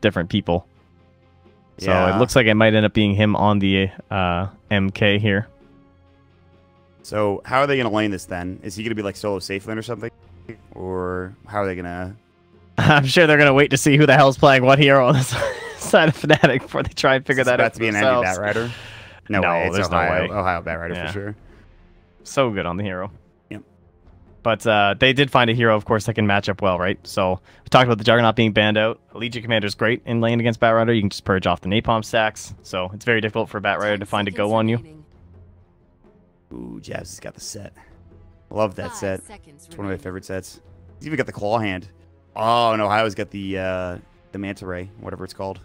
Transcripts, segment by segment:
different people. So Yeah. it looks like it might end up being him on the MK here. So how are they going to lane this then? Is he going to be like solo safe lane or something? Or how are they going to... I'm sure they're going to wait to see who the hell's playing what hero on this side of Fnatic before they try and figure that out. It's about to be an Envy Batrider? No way, it's there's Ohio. no way. Ohio Batrider for sure. So good on the hero. Yep. But they did find a hero, of course, that can match up well, right? So we talked about the Juggernaut being banned out. Legion Commander's great in lane against Batrider. You can just purge off the napalm stacks. So it's very difficult for Batrider to find a go on you. Ooh, Jabs has got the set. Love that set. It's one of my favorite sets. He's even got the claw hand. Oh, and Ohio's got the manta ray, whatever it's called.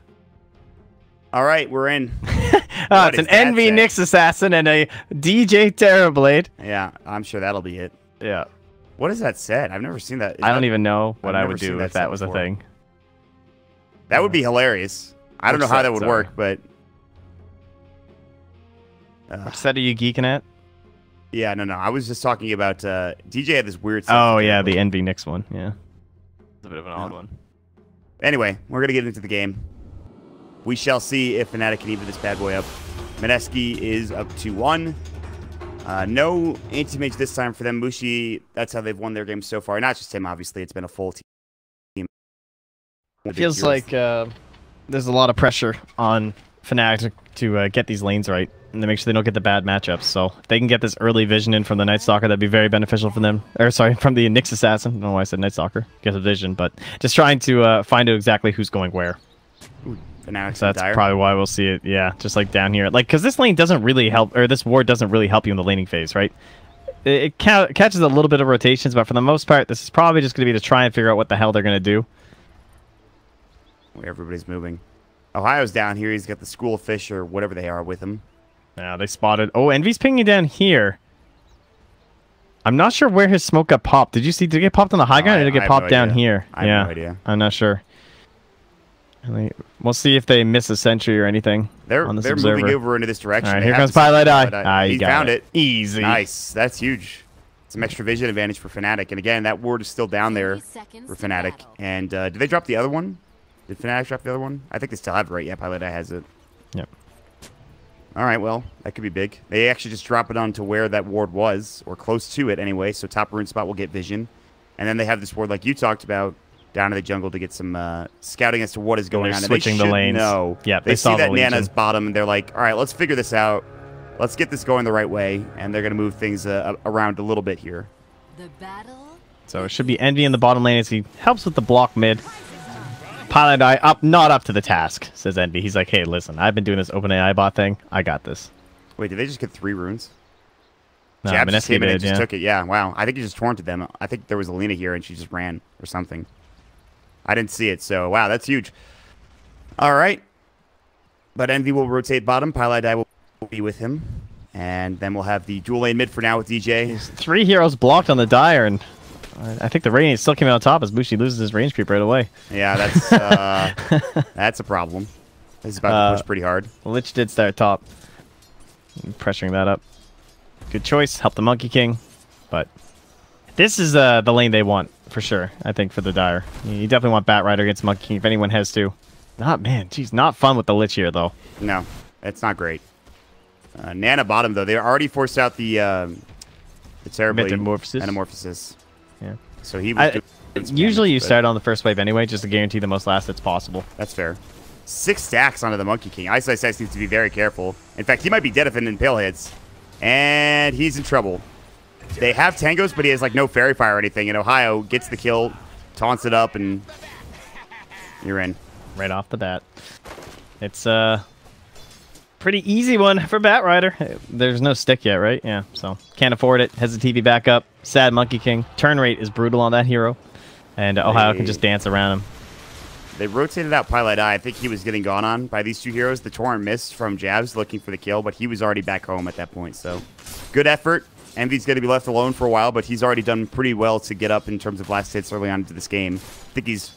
All right, we're in. It's an Envy Nyx Assassin and a DJ Terrorblade. Yeah, I'm sure that'll be it. Yeah. What is that set? I've never seen that. I don't even know what I would do if that was a thing. That would be hilarious. I don't know how that would work, but... What set are you geeking at? Yeah, no. I was just talking about... DJ had this weird set. Oh, yeah, the Envy Nyx one. Yeah. It's a bit of an odd one. Anyway, we're going to get into the game. We shall see if Fnatic can even this bad boy up. Mineski is up 2-1. No anti-mage this time for them. Mushi, that's how they've won their games so far. Not just him, obviously. It's been a full team. It feels like there's a lot of pressure on Fnatic to get these lanes right and to make sure they don't get the bad matchups. So if they can get this early vision in from the Night Stalker, that'd be very beneficial for them. Or sorry, from the Nyx Assassin. I don't know why I said Night Stalker. Get a vision, but just trying to find out exactly who's going where. Ooh, so that's probably why we'll see it. Yeah, just like down here. Like, because this lane doesn't really help, or this ward doesn't really help you in the laning phase, right? It catches a little bit of rotations, but for the most part, this is probably just going to be to try and figure out what the hell they're going to do. Where everybody's moving. Ohio's down here. He's got the school of fish or whatever they are with him. Yeah, they spotted. Oh, Envy's pinging down here. I'm not sure where his smoke got popped. Did you see? Did it get popped on the high ground or did it get popped down here? I have no idea. I'm not sure. We'll see if they miss a sentry or anything. They're moving over into this direction. All right, here comes Pilot Eye. He found it. Easy. Nice. That's huge. Some extra vision advantage for Fnatic. And again, that ward is still down there for Fnatic. And did they drop the other one? Did Fnatic drop the other one? I think they still have it, right? Yeah, Pilot Eye has it. Yep. All right, well, that could be big. They actually just drop it onto where that ward was, or close to it anyway, so top rune spot will get vision. And then they have this ward, like you talked about, down in the jungle to get some scouting as to what is going on. Switching the lanes. Yeah, they see that Nana's bottom, and they're like, all right, let's figure this out. Let's get this going the right way, and they're going to move things around a little bit here. So it should be Envy in the bottom lane as he helps with the block mid. Pilot Eye not up to the task, says Envy. He's like, hey, listen, I've been doing this OpenAI bot thing. I got this. Wait, did they just get 3 runes? No, Jabs just came in and just took it. Yeah, wow. I think he just torrented them. I think there was Alina here, and she just ran or something. I didn't see it, so wow, that's huge. All right. But Envy will rotate bottom. Pilot Eye will be with him. And then we'll have the dual lane mid for now with DJ. There's 3 heroes blocked on the Dire, and I think the Radiant still came out on top as Bushi loses his range creep right away. Yeah, that's that's a problem. This is about to push pretty hard. Lich did start top. Pressuring that up. Good choice. Help the Monkey King. But this is the lane they want, for sure, I think, for the Dire. You definitely want Batrider against Monkey King if anyone has to. Not fun with the Lich here, though. No, it's not great. Nana bottom, though. They already forced out the terrible Metamorphosis. Yeah. So he was usually you start on the first wave anyway, just to guarantee the most last hits possible. That's fair. 6 stacks onto the Monkey King. Ice needs to be very careful. In fact, he might be dead if an Impale hits. And he's in trouble. They have Tangos, but he has like no Fairy Fire or anything. And Ohio gets the kill, taunts it up, and you're in. Right off the bat. It's a pretty easy one for Batrider. There's no stick yet, right? Yeah, so can't afford it. Has the TV back up. Sad Monkey King. Turn rate is brutal on that hero. And Ohio can just dance around him. They rotated out Pilot Eye. I think he was getting gone on by these 2 heroes. The Torrent missed from Jabs looking for the kill, but he was already back home at that point. So good effort. Envy's going to be left alone for a while, but he's already done pretty well to get up in terms of last hits early on into this game. I think he's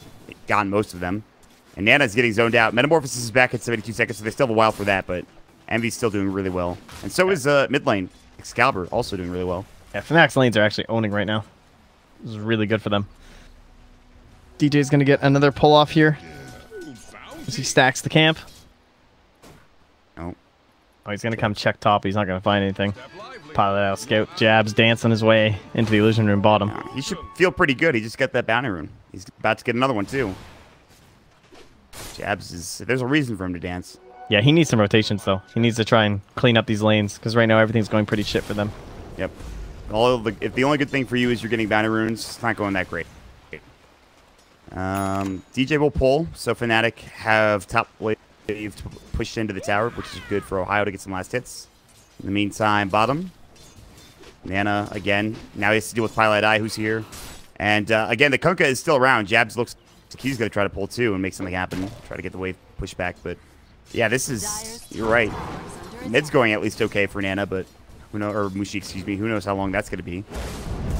gotten most of them. And Nana's getting zoned out. Metamorphosis is back at 72 seconds, so they still have a while for that, but Envy's still doing really well. And so is mid lane. Excalibur also doing really well. Yeah, Fnatic's lanes are actually owning right now. This is really good for them. DJ's going to get another pull off here. as he stacks the camp. Oh. Oh, he's going to come check top. He's not going to find anything. Pilot out, scout, jabs, dancing his way into the illusion room bottom. He should feel pretty good. He just got that bounty rune. He's about to get another one, too. Jabs is... There's a reason for him to dance. Yeah, he needs some rotations, though. He needs to try and clean up these lanes, because right now everything's going pretty shit for them. Yep. If the only good thing for you is you're getting bounty runes, it's not going that great. DJ will pull, so Fnatic have top wave pushed into the tower, which is good for Ohio to get some last hits. In the meantime, bottom. Nana, again. Now he has to deal with Pilot Eye, who's here. And, again, the Kunkka is still around. Jabs looks like he's going to try to pull, too, and make something happen. Try to get the wave pushed back, but... Yeah, this is... You're right. Mid's going at least okay for Nana, but... Who knows, or Mushi, excuse me. Who knows how long that's going to be.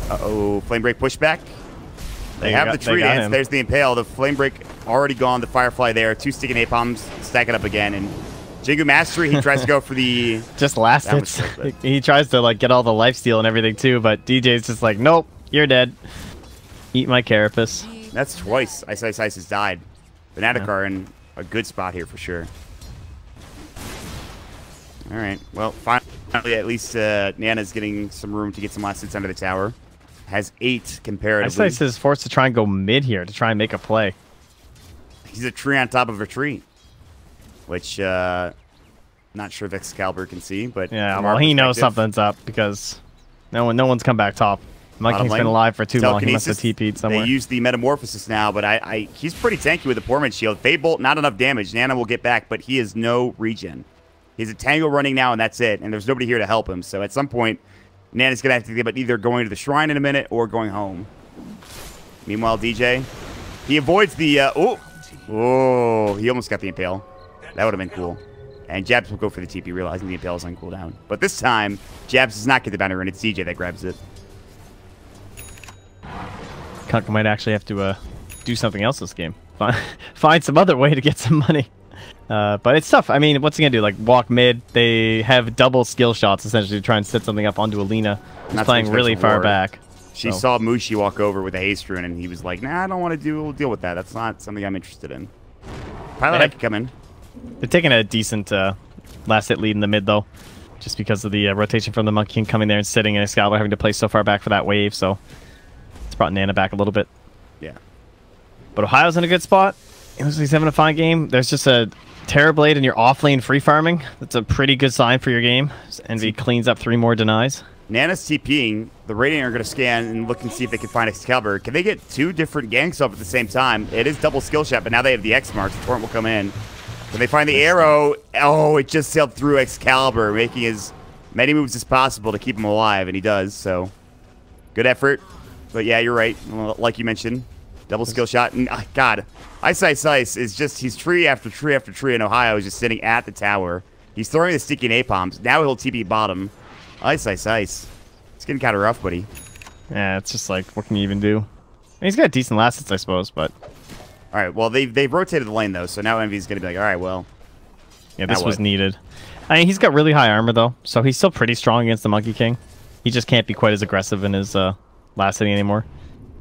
Uh-oh. Flame Break pushback. They have the tree dance. There's the Impale. The Flame Break already gone. The Firefly there. 2 sticking napalms. Stack it up again. And Jingu Mastery, he tries to go for the... Just last hits. He tries to like get all the lifesteal and everything too, but DJ's just like, nope, you're dead. Eat my carapace. That's twice Ice has died. Fnatic are in a good spot here for sure. All right. Well, finally, at least Nana's getting some room to get some last hits under the tower. Has 8 comparatively. Ice is forced to try and go mid here to try and make a play. He's a tree on top of a tree, which not sure if Excalibur can see, but yeah, well, he knows something's up because no one's come back top. Monkey's been alive for too long. He must have TP'd somewhere. They use the Metamorphosis now, but he's pretty tanky with the Poorman Shield. Fade Bolt, not enough damage. Nana will get back, but he has no regen. He's a Tango running now, and that's it. And there's nobody here to help him. So at some point, Nana's going to have to think about either going to the shrine in a minute or going home. Meanwhile, DJ, he avoids the... oh, he almost got the Impale. That would have been cool. And Jabs will go for the TP, realizing the Impale is on cooldown. But this time, Jabs does not get the banner, and it's DJ that grabs it. Kunkka might actually have to do something else this game. Find some other way to get some money. But it's tough. I mean, what's he going to do? Like, walk mid. They have double skill shots, essentially, to try and set something up onto Alina, who's playing really far back. She saw Mushi walk over with a haste rune, and he was like, nah, I don't want to deal with that. That's not something I'm interested in. Pilot, I can come in. They're taking a decent last hit lead in the mid, though, just because of the rotation from the Monkey King coming there and sitting, and Excalibur having to play so far back for that wave, so it's brought Nana back a little bit. Yeah. But Ohio's in a good spot. He looks like he's having a fine game. There's just a Terrorblade and you're off lane free farming. That's a pretty good sign for your game. Envy cleans up 3 more denies. Nana's TPing. The Radiant are going to scan and look and see if they can find Excalibur. Can they get 2 different ganks up at the same time? It is double skill shot, but now they have the X marks. The Torrent will come in. When they find the arrow, oh, it just sailed through Excalibur, making as many moves as possible to keep him alive, and he does, so good effort. But yeah, you're right. Like you mentioned, double skill shot. And God, Ice is just, he's tree after tree after tree in Ohio. He's just sitting at the tower. He's throwing the sticky napalms. Now he'll TP bottom. Ice. It's getting kind of rough, buddy. Yeah, it's just like, what can you even do? I mean, he's got decent last hits, I suppose, but... All right, well, they've rotated the lane, though, so now Envy's going to be like, all right, well... Yeah, this was needed. I mean, he's got really high armor, though, so he's still pretty strong against the Monkey King. He just can't be quite as aggressive in his last hitting anymore.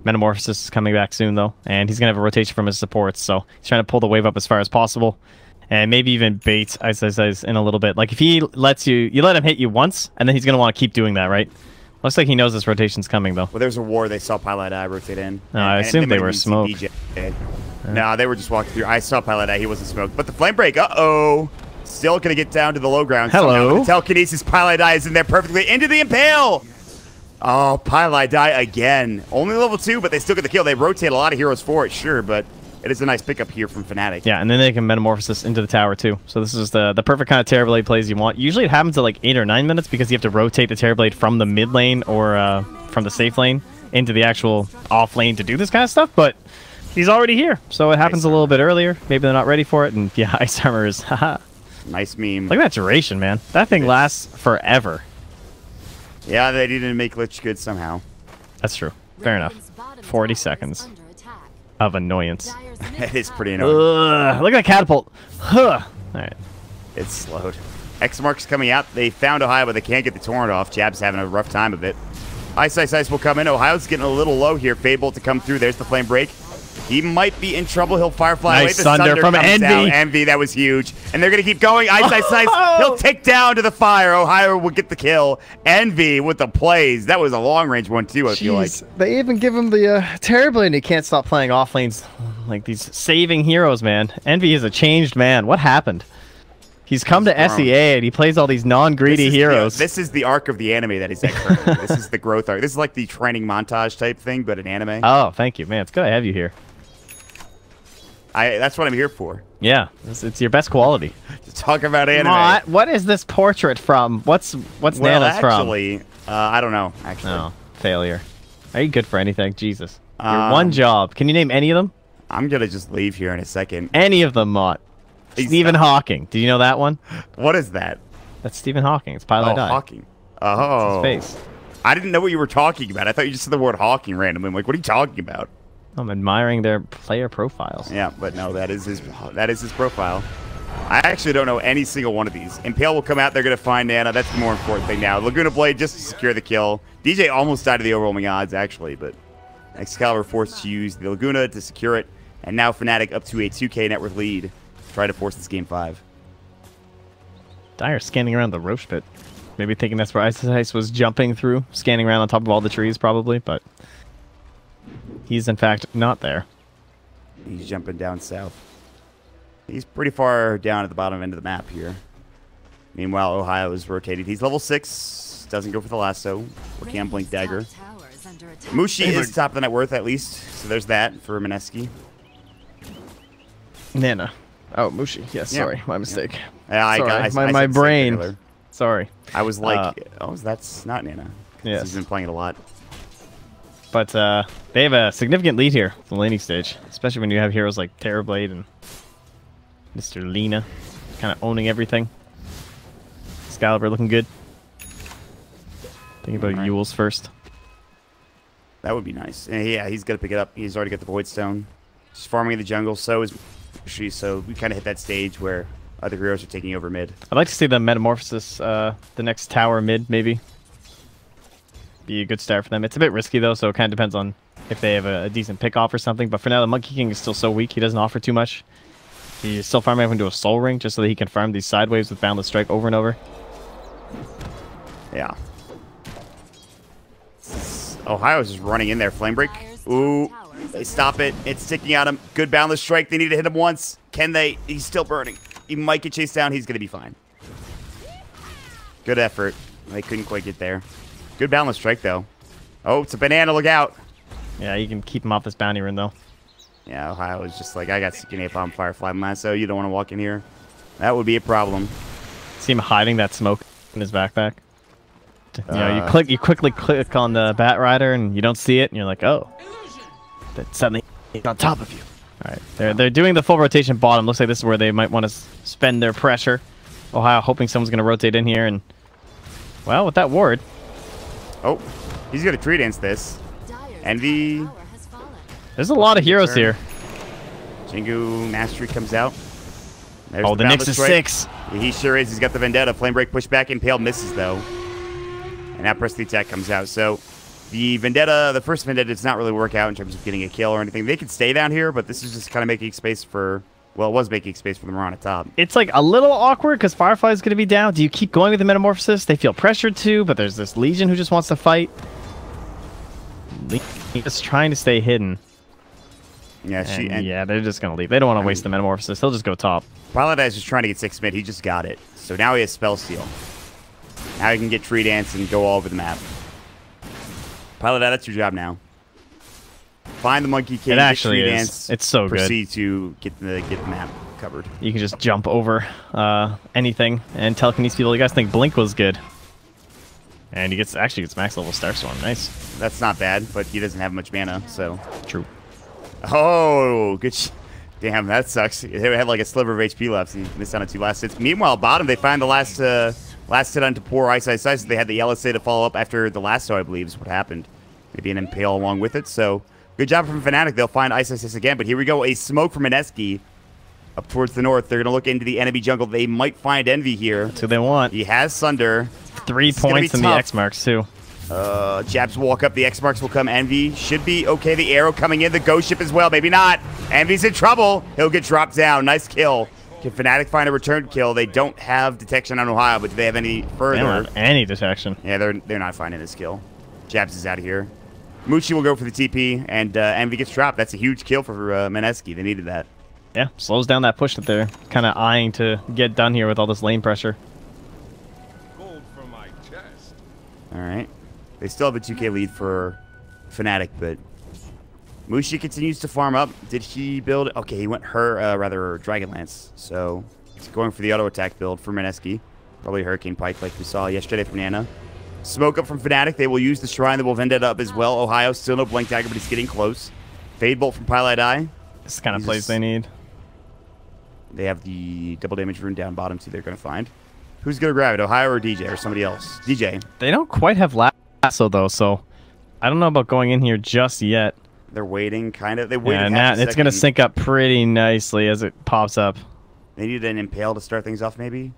Metamorphosis is coming back soon, though, and he's going to have a rotation from his supports, so he's trying to pull the wave up as far as possible, and maybe even bait Ice in a little bit. Like, if he lets you let him hit you once, and then he's going to want to keep doing that, right? Looks like he knows this rotation's coming, though. Well, there's a war. They saw Pilot Eye rotate in. No, I assumed they were smoked. No, they were just walking through. I saw Pilot Eye. He wasn't smoked. But the Flame Break, uh-oh. Still going to get down to the low ground. Hello. The Telekinesis Pilot Eye is in there perfectly. Into the Impale. Oh, Pilot Eye again. Only level 2, but they still get the kill. They rotate a lot of heroes for it, sure, but it is a nice pickup here from Fnatic. Yeah, and then they can Metamorphosis into the tower, too. So this is the perfect kind of Terrorblade plays you want. Usually it happens at like 8 or 9 minutes because you have to rotate the Terrorblade from the mid lane or from the safe lane into the actual off lane to do this kind of stuff, but he's already here. So it happens a little bit earlier. Maybe they're not ready for it, and yeah, Ice Armor is haha. Nice meme. Look at that duration, man. That thing lasts forever. Yeah, they didn't make Lich good somehow. That's true. Fair enough. 40 seconds of annoyance. It is pretty annoying. Look at that catapult. Huh. All right. It's slowed. X marks coming out. They found Ohio, but they can't get the Torrent off. Jab's having a rough time of it. Ice will come in. Ohio's getting a little low here. Fade Bolt to come through. There's the Flame Break. He might be in trouble. He'll Firefly away. Nice The Sunder from comes Envy. down. Envy, that was huge. And they're going to keep going. Ice. He'll take down to the fire. Ohio will get the kill. Envy with the plays. That was a long-range one, too, I feel like. They even give him the Terribly, and he can't stop playing off lanes like these saving heroes, man. Envy is a changed man. What happened? He's come to SEA, and he plays all these non-greedy heroes. This is the arc of the anime that he's at currently. This is the growth arc. This is like the training montage type thing, but an anime. Oh, thank you, man. It's good to have you here. That's what I'm here for. Yeah, it's your best quality. To talk about anime. What is this portrait from? What's Nana's from? Actually, I don't know. Actually, no, failure. Are you good for anything? Jesus. Your one job. Can you name any of them? I'm gonna just leave here in a second. Any of them, Mott. Stephen Hawking. Did you know that one? What is that? That's Stephen Hawking. It's Pilot Die. Hawking. Oh. It's his face. I didn't know what you were talking about. I thought you just said the word Hawking randomly. I'm like, what are you talking about? I'm admiring their player profiles. Yeah, but no, that is his profile. I actually don't know any single one of these. Impale will come out. They're going to find Nana. That's the more important thing now. Laguna Blade just to secure the kill. DJ almost died to the overwhelming odds, actually, but Excalibur forced to use the Laguna to secure it. And now Fnatic up to a 2K net worth lead. Try to force this game 5. Dire scanning around the Roche pit. Maybe thinking that's where Ice was jumping through. Scanning around on top of all the trees, probably, but he's in fact not there. He's jumping down south. He's pretty far down at the bottom end of the map here. Meanwhile, Ohio is rotated. He's level 6. Doesn't go for the lasso. Working on Blink Dagger. Mushi is top of the net worth at least. So there's that for Mineski. Nana. Oh, Mushi. Yes, Yeah. Sorry. My mistake. Yeah, Sorry. My brain. Sorry. I was like, oh, that's not Nana. Yes. He's been playing it a lot. But they have a significant lead here, the laning stage. Especially when you have heroes like Terrorblade and Mr. Lina kind of owning everything. Excalibur looking good. Thinking about Yules first. That would be nice. Yeah, he's going to pick it up. He's already got the Void Stone. Just farming in the jungle. So is Mushi. So we kind of hit that stage where other heroes are taking over mid. I'd like to see the Metamorphosis, the next tower mid, maybe. Be a good start for them. It's a bit risky, though, so it kind of depends on if they have a decent pick off or something. But for now, the Monkey King is still so weak, he doesn't offer too much. He's still farming up into a Soul Ring just so that he can farm these side waves with Boundless Strike over and over. Yeah. Ohio's just running in there. Flame Break. Ooh. They stop it. It's sticking at him. Good Boundless Strike. They need to hit him once. Can they? He's still burning. He might get chased down. He's going to be fine. Good effort. They couldn't quite get there. Good Boundless Strike, though. Oh, it's a banana. Look out. Yeah, you can keep him off this bounty rune, though. Yeah, Ohio is just like, I got Seeking Napalm, Firefly, Lasso. You don't want to walk in here. That would be a problem. See him hiding that smoke in his backpack. You know, you quickly click on the Bat Rider and you don't see it, and you're like, oh, that suddenly it's on top of you. All right, they're doing the full rotation bottom. Looks like this is where they might want to spend their pressure. Ohio hoping someone's going to rotate in here, and well, with that ward. Oh, he's going to tree dance this. Envy. There's a lot of heroes here. Jingu Mastery comes out. There's the Nyx is 6. He sure is. He's got the Vendetta. Flame Break pushback. Impale misses, though. And now Press the Attack comes out. So the Vendetta, the first Vendetta does not really work out in terms of getting a kill or anything. They could stay down here, but this is just kind of making space for... Well, it was making space for them around the top. It's like a little awkward because Firefly is going to be down. Do you keep going with the Metamorphosis? They feel pressured to, but there's this Legion who just wants to fight. Just trying to stay hidden. Yeah, yeah, they're just going to leave. They don't want to waste the Metamorphosis. They'll just go top. Pilot is just trying to get 6 mid. He just got it. So now he has Spell Steal. Now he can get Tree Dance and go all over the map. Pilot, that's your job now. Find the Monkey King. It actually Tree is. Dance, it's so proceed good. To get the map covered. You can just jump over anything and telekinesis people. You guys think Blink was good. And he actually gets max level Starstorm. Nice. That's not bad, but he doesn't have much mana, so. True. Oh, good. Damn, that sucks. They had like a sliver of HP left. He missed out on 2 last hits. Meanwhile, bottom, they find the last hit onto poor Ice. They had the LSA to follow up after the lasso, I believe, is what happened. Maybe an Impale along with it. So, good job from Fnatic. They'll find Ice again. But here we go. A smoke from Mineski up towards the north. They're going to look into the enemy jungle. They might find Envy here. That's who they want. He has Sunder. 3 points in the X marks, too. Jabs will walk up. The X marks will come. Envy should be okay. The arrow coming in. The ghost ship as well. Maybe not. Envy's in trouble. He'll get dropped down. Nice kill. Can Fnatic find a return kill? They don't have detection on Ohio, but do they have any further? They don't have any detection. Yeah, they're not finding this kill. Jabs is out of here. Muchi will go for the TP, and Envy gets dropped. That's a huge kill for Mineski. They needed that. Yeah, slows down that push that they're kind of eyeing to get done here with all this lane pressure. Gold for my chest. All right. They still have a 2K lead for Fnatic, but Mushi continues to farm up. Did he build? Okay, he went Dragonlance. So he's going for the auto attack build for Mineski. Probably Hurricane Pike like we saw yesterday from Nana. Smoke up from Fnatic. They will use the Shrine. They will Vendetta up as well. Ohio still no Blink Dagger, but he's getting close. Fade Bolt from Pilot Eye. This is the kind of plays they need. They have the double damage rune down bottom, too. They're going to find. Who's going to grab it? Ohio or DJ or somebody else? DJ. They don't quite have lasso, though, so I don't know about going in here just yet. They're waiting, kind of. They waited and it's going to sync up pretty nicely as it pops up. They need an Impale to start things off, maybe.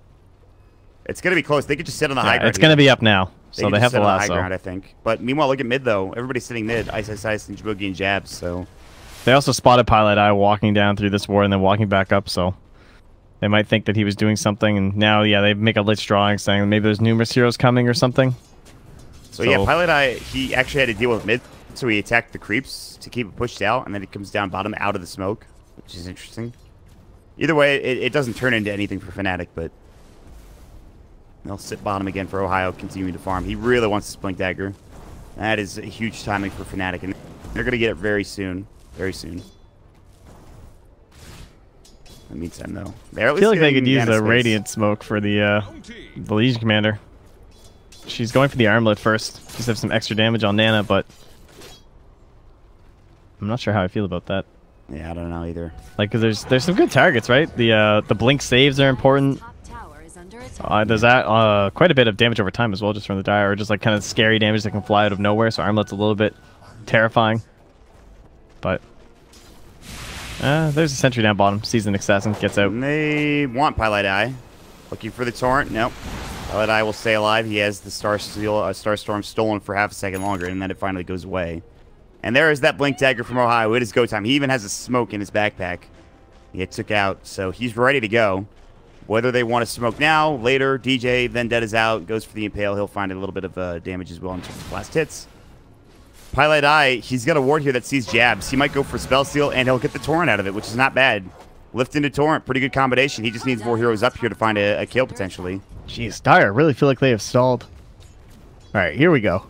It's going to be close. They could just sit on the high ground. It's going to be up now, so they have the lasso. High ground, I think. But meanwhile, look at mid, though. Everybody's sitting mid. Ice, and Jaboogie and Jabs, so... They also spotted Pilot Eye walking down through this ward and then walking back up, so they might think that he was doing something. And now, yeah, they make a lich drawing saying maybe there's numerous heroes coming or something. So yeah, Pilot Eye, he actually had to deal with mid, so he attacked the creeps to keep it pushed out, and then it comes down bottom out of the smoke, which is interesting. Either way, it doesn't turn into anything for Fnatic, but they'll sit bottom again for Ohio, continuing to farm. He really wants this Blink Dagger. That is a huge timing for Fnatic, and they're going to get it very soon. Very soon. In the meantime, though, I feel like they could use a Radiant Smoke for the Legion Commander. She's going for the Armlet first. Just have some extra damage on Nana, but I'm not sure how I feel about that. Yeah, I don't know either. Like, cause there's some good targets, right? The blink saves are important. There's that quite a bit of damage over time as well, just from the Dire, or just like kind of scary damage that can fly out of nowhere. So Armlet's a little bit terrifying. But there's a sentry down bottom. Seasoned Assassin gets out. And they want Pilot Eye. Looking for the Torrent. Nope. Pilot Eye will stay alive. He has the Starstorm stolen for half a second longer, and then it finally goes away. And there is that Blink Dagger from Ohio. It is go time. He even has a smoke in his backpack. He took out, so he's ready to go. Whether they want to smoke now, later, DJ, Vendetta's out, goes for the Impale. He'll find a little bit of damage as well in terms of last hits. Pilot Eye, he's got a ward here that sees Jabs. He might go for Spell Steal, and he'll get the Torrent out of it, which is not bad. Lift into Torrent, pretty good combination. He just needs more heroes up here to find a kill, potentially. Jeez, Dire, I really feel like they have stalled. All right, here we go.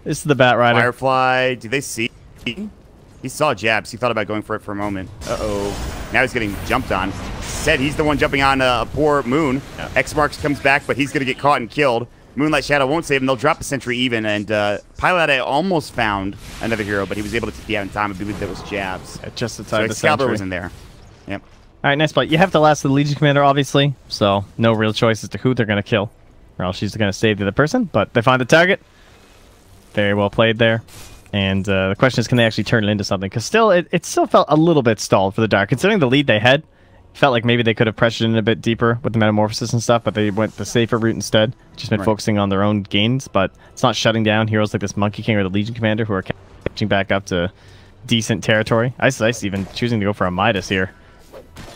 This is the Bat Rider. Firefly, do they see? He saw Jabs. He thought about going for it for a moment. Uh-oh. Now he's getting jumped on. Said he's the one jumping on a poor Moon. Yeah. X-Marks comes back, but he's going to get caught and killed. Moonlight Shadow won't save him. They'll drop a sentry even, and Pilot Eye almost found another hero, but he was able to TP out in time. I believe that was Jabs. Just the time so Excalibur was in there. Yep. All right, nice play. You have to last the Legion Commander, obviously, so no real choice as to who they're going to kill, or else she's going to save the other person, but they find the target. Very well played there. And the question is, can they actually turn it into something? Because still, it still felt a little bit stalled for the Dark. Considering the lead they had, felt like maybe they could have pressured in a bit deeper with the Metamorphosis and stuff, but they went the safer route instead. Just been focusing on their own gains, but it's not shutting down heroes like this Monkey King or the Legion Commander who are catching back up to decent territory. Ice even choosing to go for a Midas here.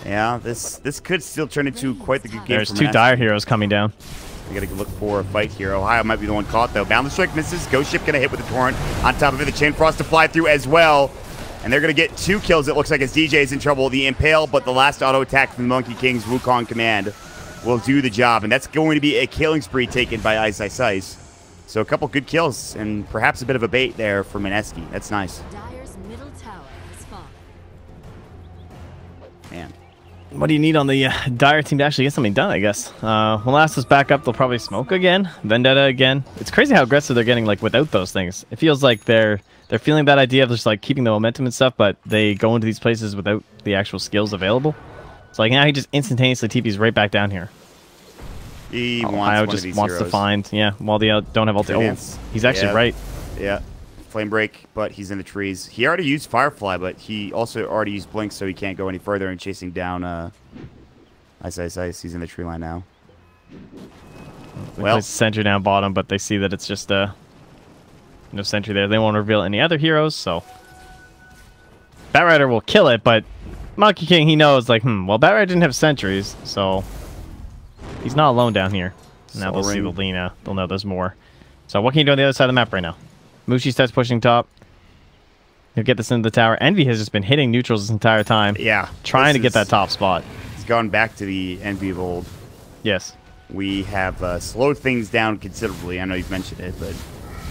Yeah, this could still turn into quite the good game. There's two Dire heroes coming down. We gotta look for a fight here. Ohio might be the one caught, though. Boundless Strike misses. Ghost Ship gonna hit with the Torrent. On top of it, the Chain Frost to fly through as well. And they're gonna get 2 kills, it looks like, as DJ is in trouble. The Impale, but the last auto attack from the Monkey King's Wukong command will do the job. And that's going to be a killing spree taken by Ice. So a couple good kills, and perhaps a bit of a bait there for Mineski. That's nice. Dire's middle tower has fallen. Man. What do you need on the Dire team to actually get something done, I guess? Molasses back up, they'll probably smoke again. Vendetta again. It's crazy how aggressive they're getting, like, without those things. It feels like they're feeling that idea of just, like, keeping the momentum and stuff, but they go into these places without the actual skills available. So, like, now he just instantaneously TPs right back down here. He wants to find, while they don't have ulti. Oh, he's actually right. Yeah. Flame Break, but he's in the trees. He already used Firefly, but he also already used Blink, so he can't go any further in chasing down Ice. He's in the tree line now. Well, sentry down bottom, but they see that it's just No sentry there. They won't reveal any other heroes, so Batrider will kill it, but Monkey King, he knows, like, well, Batrider didn't have sentries, so he's not alone down here. Now they'll see the Lina. They'll know there's more. So what can you do on the other side of the map right now? Mushi starts pushing top. He'll get this into the tower. Envy has just been hitting neutrals this entire time. Yeah. Trying to get that top spot. He's gone back to the Envy of old. Yes. We have slowed things down considerably. I know you've mentioned it, but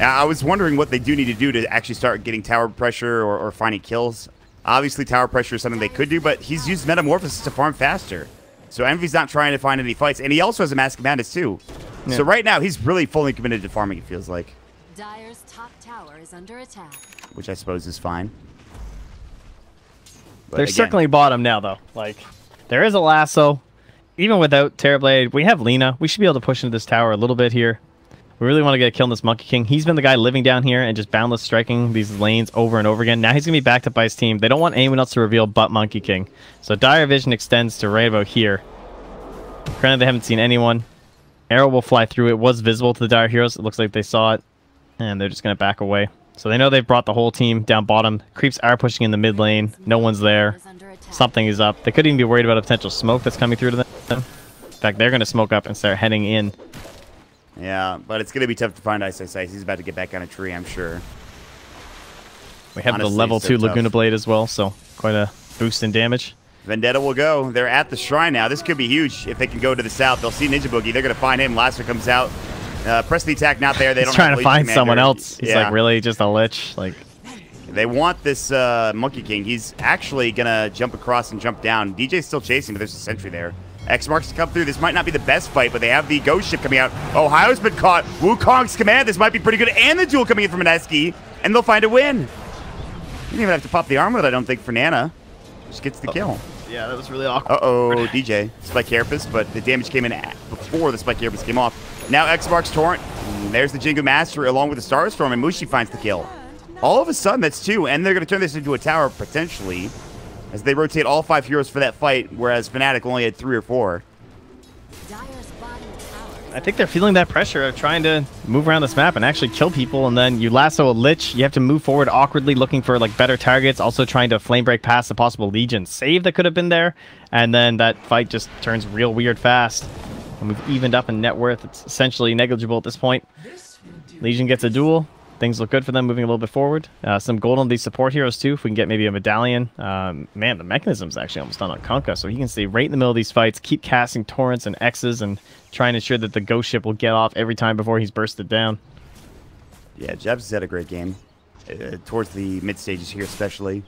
I was wondering what they do need to do to actually start getting tower pressure or finding kills. Obviously, tower pressure is something they could do, but he's used Metamorphosis to farm faster. So Envy's not trying to find any fights, and he also has a Mask of Madness too. Yeah. So right now, he's really fully committed to farming, it feels like. Dire's top tower is under attack. Which I suppose is fine. But they're circling bottom now, though. Like, there is a lasso. Even without Terrorblade, we have Lina. We should be able to push into this tower a little bit here. We really want to get a kill on this Monkey King. He's been the guy living down here and just boundless striking these lanes over and over again. Now he's going to be backed up by his team. They don't want anyone else to reveal but Monkey King. So Dire Vision extends to right about here. Granted, they haven't seen anyone. Arrow will fly through. It was visible to the Dire heroes. It looks like they saw it. And they're just going to back away. So they know they've brought the whole team down bottom. Creeps are pushing in the mid lane. No one's there. Something is up. They could even be worried about a potential smoke that's coming through to them. In fact, they're going to smoke up and start heading in. Yeah, but it's going to be tough to find Ice. He's about to get back on a tree, I'm sure. We have the level 2 Laguna Blade as well, so quite a boost in damage. Vendetta will go. They're at the shrine now. This could be huge if they can go to the south. They'll see Ninja Boogie. They're going to find him. Lasso comes out. Press the attack, not there. They don't trying to find someone else. He's like, really? Just a lich? Like, they want this Monkey King. He's actually going to jump across and jump down. DJ's still chasing, but there's a sentry there. X marks to come through. This might not be the best fight, but they have the ghost ship coming out. Ohio's been caught. Wukong's command. This might be pretty good. And the duel coming in from Mineski. And they'll find a win. You didn't even have to pop the armor, I don't think, for Nana. Just gets the kill. Yeah, that was really awkward. Uh-oh, DJ. Spike Carapace, but the damage came in before the Spike Carapace came off. Now X marks Torrent. There's the Jingu Master along with the Starstorm, and Mushi finds the kill. All of a sudden, that's 2, and they're going to turn this into a tower, potentially, as they rotate all 5 heroes for that fight, whereas Fnatic only had 3 or 4. I think they're feeling that pressure of trying to move around this map and actually kill people, and then you lasso a Lich. You have to move forward awkwardly, looking for like better targets, also trying to flame break past the possible Legion save that could have been there, and then that fight just turns real weird fast. And we've evened up in net worth. It's essentially negligible at this point. Legion gets a duel. Things look good for them moving a little bit forward. Some gold on these support heroes too, if we can get maybe a medallion. Man, the mechanism's actually almost done on Kunkka, so he can stay right in the middle of these fights, keep casting torrents and X's, and try and ensure that the ghost ship will get off every time before he's bursted down. Yeah, Jebs has had a great game. Towards the mid stages here especially.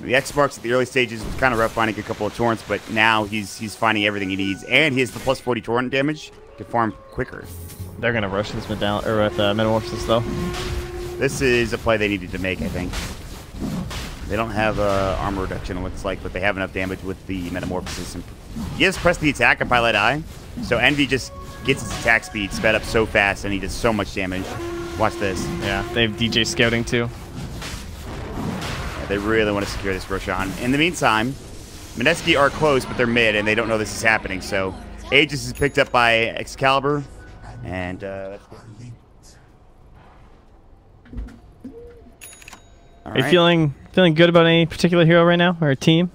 The X marks at the early stages was kind of rough finding a couple of torrents, but now he's finding everything he needs, and he has the plus 40 torrent damage to farm quicker. They're going to rush this medallion, or with Metamorphosis though. This is a play they needed to make, I think. They don't have armor reduction, it looks like, but they have enough damage with the Metamorphosis. He has pressed the attack on Pilot Eye, so Envy just gets his attack speed sped up so fast, and he does so much damage. Watch this. Yeah, they have DJ scouting too. Yeah, they really want to secure this Roshan. In the meantime, Mineski are close, but they're mid, and they don't know this is happening, so Aegis is picked up by Excalibur, and that's good. Are you feeling good about any particular hero right now, or a team?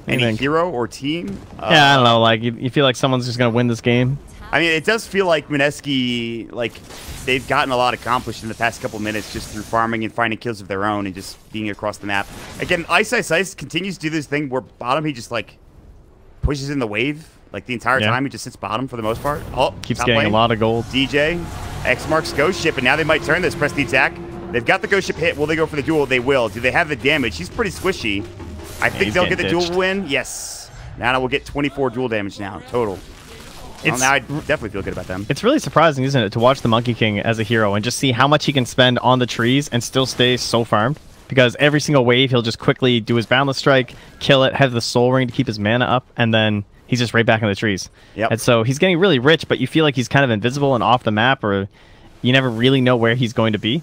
Any hero or team? Yeah, I don't know. Like you feel like someone's just gonna win this game. I mean, it does feel like Mineski, like they've gotten a lot accomplished in the past couple minutes just through farming and finding kills of their own and just being across the map. Again, Ice continues to do this thing where bottom he just like pushes in the wave like the entire time. He just sits bottom for the most part. Oh, keeps getting a lot of gold. DJ, X marks ghost ship, and now they might turn this. Press the attack. They've got the ghost ship hit. Will they go for the duel? They will. Do they have the damage? He's pretty squishy. I think they'll get the duel win. Yes. Nana will get 24 duel damage now, total. Well, now I definitely feel good about them. It's really surprising, isn't it, to watch the Monkey King as a hero and just see how much he can spend on the trees and still stay so farmed. Because every single wave, he'll just quickly do his Boundless Strike, kill it, have the Soul Ring to keep his mana up, and then he's just right back in the trees. Yep. And so he's getting really rich, but you feel like he's kind of invisible and off the map, or you never really know where he's going to be.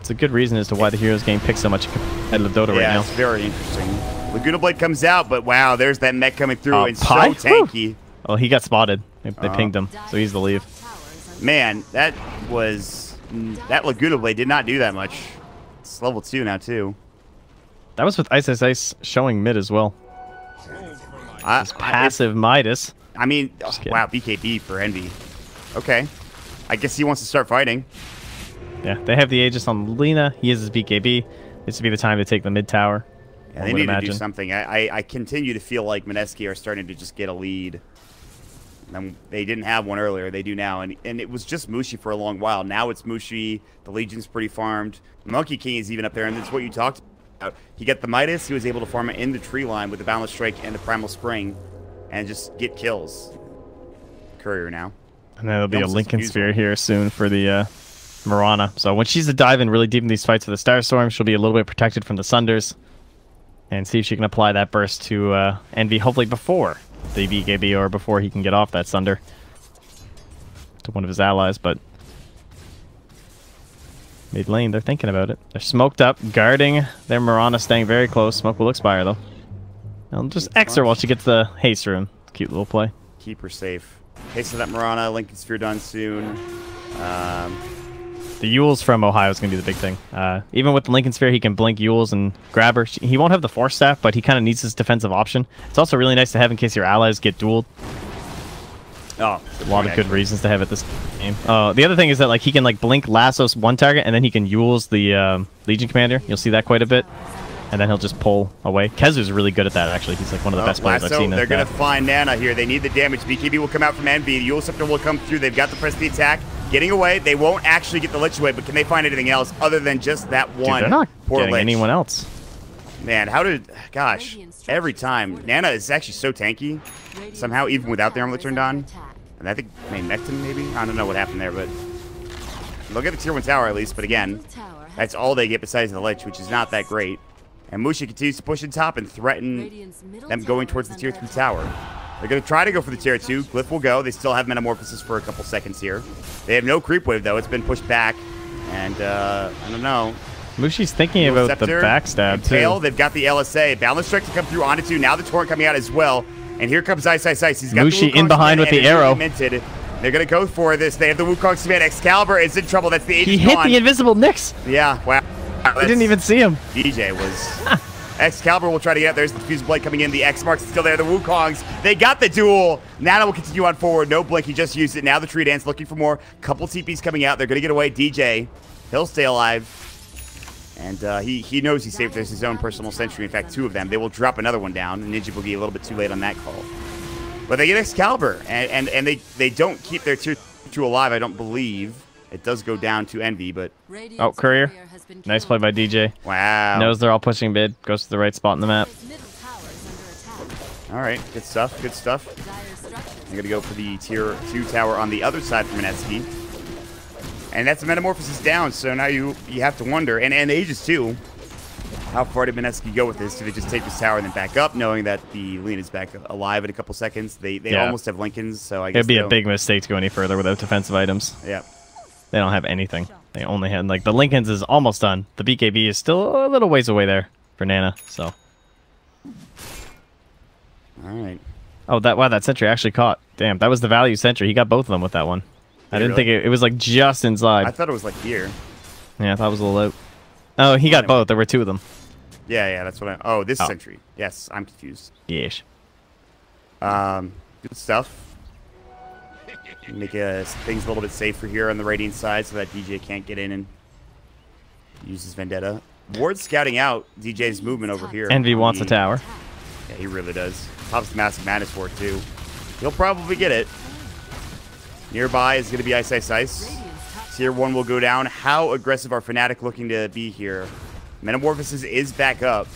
It's a good reason as to why the Heroes game picks so much competitive Dota right now. Yeah, it's very interesting. Laguna Blade comes out, but wow, there's that mech coming through, and so Pi? tanky. Oh, he got spotted. They pinged him, so he's the leave. Man, that was that Laguna Blade did not do that much. It's level 2 now, too. That was with Ice Ice Ice showing mid as well. This passive Midas. I mean, wow, BKB for Envy. Okay. I guess he wants to start fighting. Yeah, they have the Aegis on Lina. He has his BKB. This would be the time to take the mid tower. Yeah, they need to do something. I continue to feel like Mineski are starting to just get a lead. They didn't have one earlier. They do now. And it was just Mushi for a long while. Now it's Mushi. The Legion's pretty farmed. Monkey King is even up there, and that's what you talked about. He got the Midas. He was able to farm it in the tree line with the Boundless Strike and the Primal Spring and just get kills. Courier now. And then there'll be a Lincoln Sphere here soon for the Mirana. So when she's a dive in really deep in these fights for the Starstorm, she'll be a little bit protected from the Sunders. And see if she can apply that burst to Envy, hopefully before the BKB or before he can get off that Sunder to one of his allies. But mid lane, they're thinking about it. They're smoked up, guarding their Mirana, staying very close. Smoke will expire, though. I'll just X her while she gets the haste room. Cute little play. Keep her safe. Haste of that Mirana, Lincoln Sphere done soon. The Yules from Ohio is going to be the big thing. Even with the Lincoln Sphere, he can blink Yules and grab her. He won't have the Force Staff, but he kind of needs his defensive option. It's also really nice to have in case your allies get dueled. Oh, a lot of good reasons to have it this game. The other thing is that like he can like blink Lassos one target, and then he can Yules the Legion Commander. You'll see that quite a bit. And then he'll just pull away. Kezu's really good at that, actually. He's like one of the best players I've seen. They're going to find Nana here. They need the damage. BKB will come out from Envy. The Yule Scepter will come through. They've got the press the attack. Getting away. They won't actually get the Lich away, but can they find anything else other than just that one? Dude, they're not poor getting Lich. anyone else. Man, how did... Gosh, every time. Nana is actually so tanky. Somehow, even without the armlet turned on. And I think they necked him, maybe? I don't know what happened there, but... They'll get the tier 1 tower at least, but again, that's all they get besides the Lich, which is not that great. And Mushi continues to push in top and threaten them going towards the tier 3 tower. They're going to try to go for the tier 2. Glyph will go. They still have Metamorphosis for a couple seconds here. They have no creep wave, though. It's been pushed back. And, I don't know. Mushi's thinking about the backstab, too. They've got the LSA. Boundless Strike to come through onto 2. Now the Torrent coming out as well. And here comes Ice Ice Ice. He's got Mushi in behind with the arrow. Minted. They're going to go for this. They have the Wukong command. Excalibur is in trouble. That's the Aegis. He hit the invisible Nyx. Yeah, wow. I didn't even see him. DJ was... Excalibur will try to get. There's the Fuse Blade coming in. The X Marks is still there. The Wukongs. They got the duel. Nana will continue on forward. No blink. He just used it. Now the Tree Dance looking for more. Couple TPs coming out. They're going to get away. DJ. He'll stay alive. And he knows he's safe. There's his own personal sentry. In fact, 2 of them. They will drop another one down. And Ninja Boogie a little bit too late on that call. But they get Excalibur. And they don't keep their tier 2 alive, I don't believe. It does go down to Envy, but... Oh, Courier. Nice play by DJ. Wow. Knows they're all pushing mid. Goes to the right spot in the map. All right. Good stuff. Good stuff. I'm going to go for the tier 2 tower on the other side from Mineski. And that's a Metamorphosis down, so now you have to wonder. And Aegis, too. How far did Mineski go with this? Do they just take this tower and then back up, knowing that the Lena's back alive in a couple seconds? They almost have Lincolns, so I guess... It'd be a big mistake to go any further without defensive items. Yeah. They don't have anything. They only had, like, the Lincolns is almost done. The BKB is still a little ways away there for Nana, so. All right. Oh, that sentry actually caught. Damn, that was the value sentry. He got both of them with that one. I didn't think it was, like, just inside. I thought it was, like, here. Yeah, I thought it was a little out. Oh, he got both. There were 2 of them. Yeah, that's what I... Oh, this sentry. Yes, I'm confused. Yes. Good stuff. Make things a little bit safer here on the Radiant side so that DJ can't get in and use his Vendetta. Ward's scouting out DJ's movement over here. Envy wants a tower. Yeah, he really does. Pops the Massive Madness Ward, too. He'll probably get it. Nearby is going to be Ice Ice Ice. Tier 1 will go down. How aggressive are Fnatic looking to be here? Metamorphosis is back up.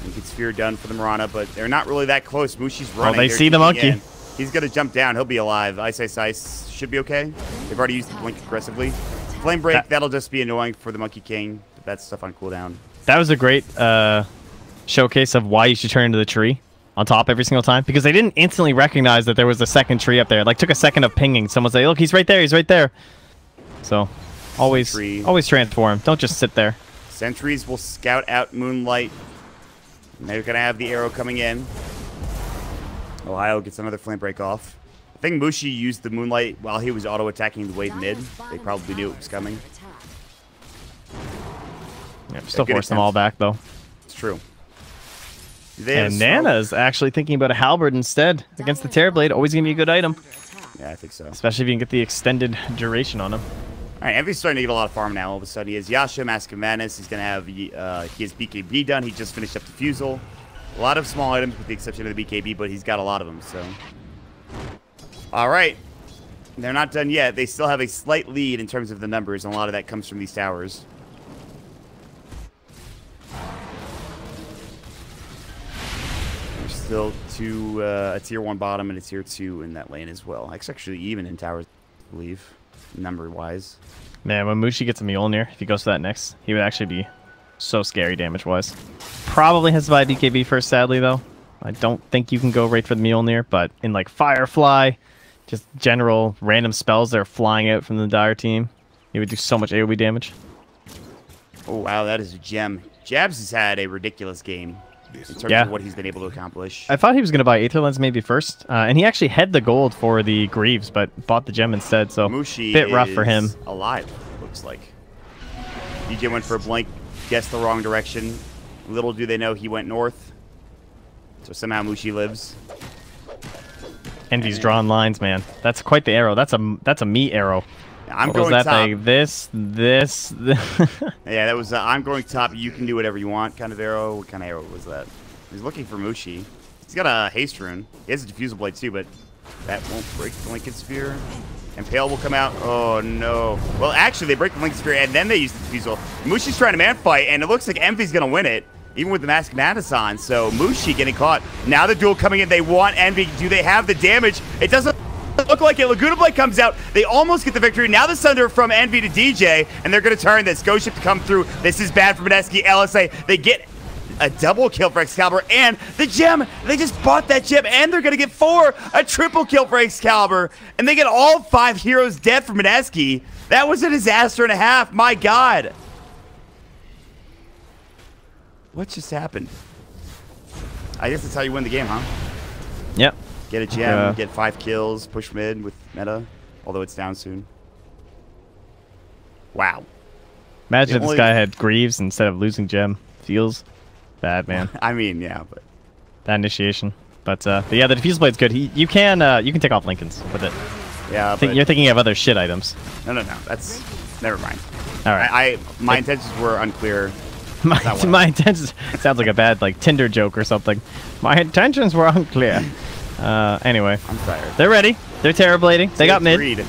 Lincoln Sphere done for the Mirana, but they're not really that close. Mushi's running. Oh, they see the monkey. In. He's going to jump down. He'll be alive. Ice Ice Ice should be okay. They've already used the blink aggressively. Flame Break, that'll just be annoying for the Monkey King. But that's stuff on cooldown. That was a great showcase of why you should turn into the tree on top every single time. Because they didn't instantly recognize that there was a second tree up there. It, like, took a second of pinging. Someone say, look, he's right there. He's right there. So, always transform. Don't just sit there. Sentries will scout out Moonlight. And they're going to have the arrow coming in. Ohio gets another flame break off. think Mushi used the Moonlight while he was auto-attacking the wave mid. They probably knew it was coming. Yeah, still force them all back, though. It's true. And Nana's actually thinking about a halberd instead against the Terrorblade. Always going to be a good item. Yeah, I think so. Especially if you can get the extended duration on him. All right, Envy's starting to get a lot of farm now. All of a sudden, he has Yasha, Mask of Madness. He's going to have he has BKB done. He just finished up Diffusal. A lot of small items with the exception of the BKB, but he's got a lot of them, so. All right. They're not done yet. They still have a slight lead in terms of the numbers, and a lot of that comes from these towers. There's still a tier 1 bottom and a tier 2 in that lane as well. It's actually even in towers, I believe, number-wise. Man, when Mushi gets a Mjolnir, if he goes to that next, he would actually be so scary damage-wise. Probably has to buy BKB first, sadly, though. I don't think you can go right for the Mjolnir, but in, like, Firefly, just general random spells that are flying out from the Dire team, he would do so much AoE damage. Oh, wow, that is a gem. Jabs has had a ridiculous game in terms of what he's been able to accomplish. I thought he was going to buy Aether Lens maybe first, and he actually had the gold for the Greaves, but bought the gem instead, so Mushi bit rough for him. Alive, looks like. DJ went for a blink, guessed the wrong direction. Little do they know he went north. So somehow Mushi lives. Envy's drawing lines, man. That's quite the arrow. That's a meat arrow. I'm what going was that top. thing? This. Yeah, that was I'm going top. You can do whatever you want kind of arrow. What kind of arrow was that? He's looking for Mushi. He's got a haste rune. He has a diffusal blade too, but that won't break the Lincoln Sphere. And Pale will come out. Oh, no. Well, actually, they break the Lincoln Sphere, and then they use the diffusal. Mushi's trying to man fight, and it looks like Envy's going to win it, even with the Mask of Madness on. So Mushi getting caught. Now the duel coming in. They want Envy. Do they have the damage? It doesn't look like it. Laguna Blade comes out. They almost get the victory. Now the Sunder from Envy to DJ, and they're going to turn this. Ghost Ship to come through. This is bad for Mineski. LSA. They get a double kill for Excalibur, and the gem. They just bought that gem, and they're going to get 4. A triple kill for Excalibur, and they get all 5 heroes dead for Mineski. That was a disaster and a half. My God. What just happened? I guess that's how you win the game, huh? Yep. Get a gem, get 5 kills, push mid with meta, although it's down soon. Wow. Imagine if this guy had Greaves instead of losing gem. Feels bad, man. I mean, yeah, but that initiation. But yeah, the diffusal blade's good. You can take off Lincolns with it. Yeah, but you're thinking of other shit items. No. That's never mind. All right. My intentions were unclear. My intentions sounds like a bad Tinder joke or something. My intentions were unclear. Anyway, I'm tired. They're ready. They're terrorblading. They got mid.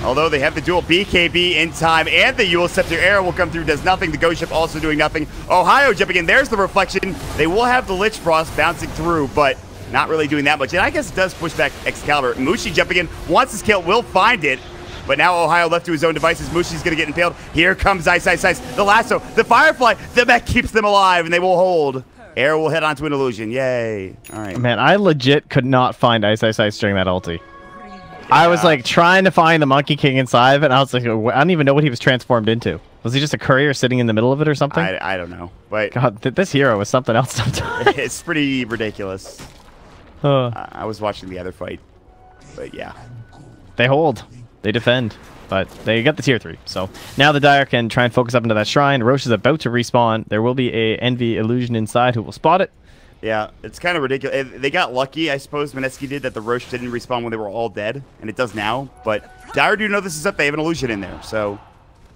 Although they have the dual BKB in time, and the Yule Scepter arrow will come through, does nothing. The Ghost Ship also doing nothing. Ohio jumping in. There's the reflection. They will have the Lich Frost bouncing through, but not really doing that much. And I guess it does push back Excalibur. Mushi jumping in. Wants his kill. Will find it. But now Ohio left to his own devices. Mushi's going to get impaled. Here comes Ice. The lasso. The Firefly. The mech keeps them alive, and they will hold. Arrow will head onto an illusion. Yay. All right. Man, I legit could not find Ice during that ulti. I was trying to find the Monkey King inside of it, and I was like, I don't even know what he was transformed into. Was he just a courier sitting in the middle of it or something? I don't know. But God, this hero was something else sometimes. It's pretty ridiculous. I was watching the other fight, but yeah. They hold. They defend. But they got the tier 3. So now the Dire can try and focus up into that shrine. Roche is about to respawn. There will be a Envy illusion inside who will spot it. Yeah, it's kind of ridiculous. They got lucky, I suppose, Mineski did, that the Roche didn't respawn when they were all dead, and it does now. But Dire do know this is up. They have an illusion in there, so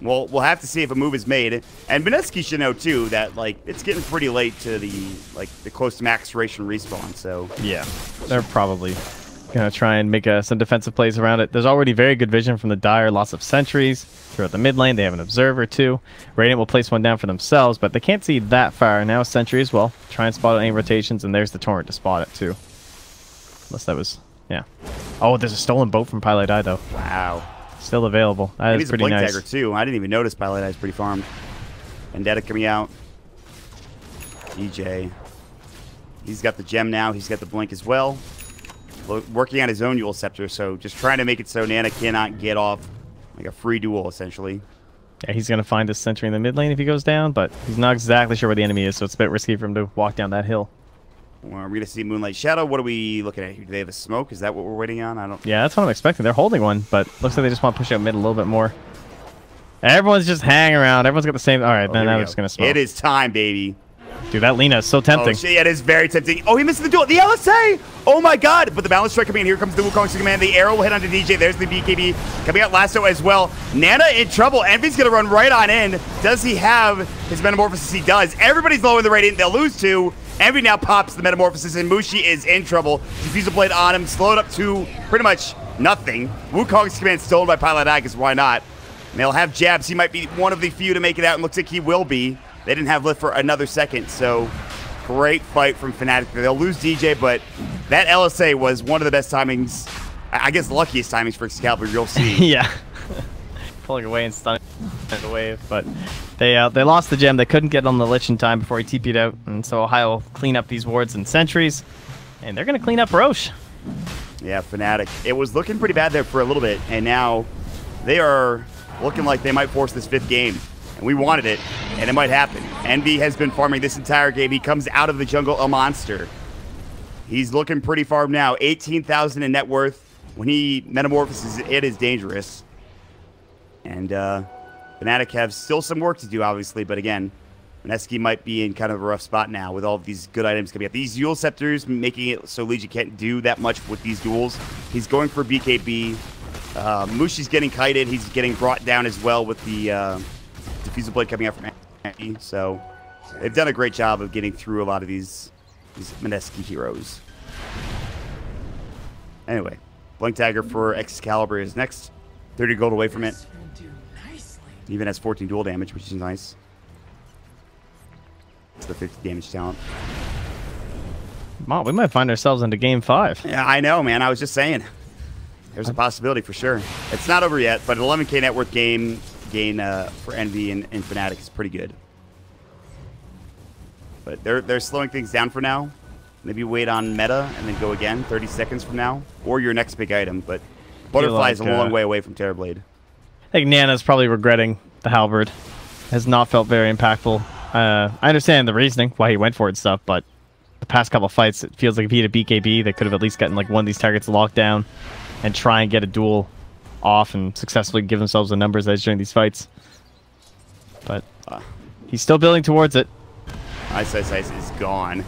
we'll have to see if a move is made. And Mineski should know too that it's getting pretty late to the close to max duration respawn. So yeah, they're probably gonna try and make some defensive plays around it. There's already very good vision from the Dire. Lots of sentries throughout the mid lane. They have an observer too. Radiant will place one down for themselves, but they can't see that far. Now a sentry as well. Try and spot any rotations, and there's the torrent to spot it too. Unless that was Oh, there's a stolen boat from Pilot Eye though. Wow. Still available. That is pretty nice. He's a blink dagger too. I didn't even notice Pilot Eye's pretty farmed. Vendetta coming out. DJ. He's got the gem now. He's got the blink as well. Working on his own Yule Scepter, so just trying to make it so Nana cannot get off a free duel, essentially. Yeah, he's going to find this sentry in the mid lane if he goes down, but he's not exactly sure where the enemy is, so it's a bit risky for him to walk down that hill. Well, are we gonna see Moonlight Shadow? What are we looking at here? Do they have a smoke? Is that what we're waiting on? I don't. Yeah, that's what I'm expecting. They're holding one, but looks like they just want to push out mid a little bit more. Everyone's just hanging around. Everyone's got the same. All right, then now they're just gonna smoke. It is time, baby. Dude, that Lina is so tempting. Oh, yeah, it is very tempting. Oh, he missed the duel. The LSA! Oh, my God. But the balance strike coming in. Here comes the Wukong command. The arrow will hit onto DJ. There's the BKB coming out lasso as well. Nana in trouble. Envy's going to run right on in. Does he have his Metamorphosis? He does. Everybody's low in the Radiant. They'll lose 2. Envy now pops the Metamorphosis, and Mushi is in trouble. Diffusal Blade on him. Slowed up to pretty much nothing. Wukong's command stolen by Pilot Eye, because why not? And they'll have jabs. He might be one of the few to make it out, and looks like he will be. They didn't have lift for another second, so great fight from Fnatic. They'll lose DJ, but that LSA was one of the best timings, I guess luckiest timings for Excalibur you'll see. Yeah. Pulling away and stunning the wave, but they lost the gem. They couldn't get on the Lich in time before he TP'd out, and so Ohio will clean up these wards and sentries, and they're going to clean up Roche. Yeah, Fnatic. It was looking pretty bad there for a little bit, and now they are looking like they might force this 5th game. And we wanted it, and it might happen. Envy has been farming this entire game. He comes out of the jungle a monster. He's looking pretty farmed now. 18,000 in net worth. When he metamorphoses, it is dangerous. And Fnatic have still some work to do, obviously. But again, Mineski might be in kind of a rough spot now with all of these good items coming up. These Yule Scepters making it so Legion can't do that much with these duels. He's going for BKB. Mushi's getting kited. He's getting brought down as well with the Diffusal Blade coming out from Andy. So they've done a great job of getting through a lot of these Mineski heroes. Anyway, Blink Dagger for Excalibur is next. 30 gold away from it. Even has 14 dual damage, which is nice. It's the 50 damage talent. Wow, we might find ourselves into game 5. Yeah, I know, man. I was just saying. There's a possibility for sure. It's not over yet, but an 11k net worth gain for Envy and Fnatic is pretty good. But they're slowing things down for now. Maybe wait on meta and then go again 30 seconds from now, or your next big item. But Butterfly is a long way away from Terrorblade. I think Nana's probably regretting the halberd. Has not felt very impactful. I understand the reasoning why he went for it and stuff, but the past couple fights, it feels like if he had a BKB, they could have at least gotten like one of these targets locked down and try and get a duel off and successfully give themselves a numbers edge during these fights. But he's still building towards it. Ice is gone.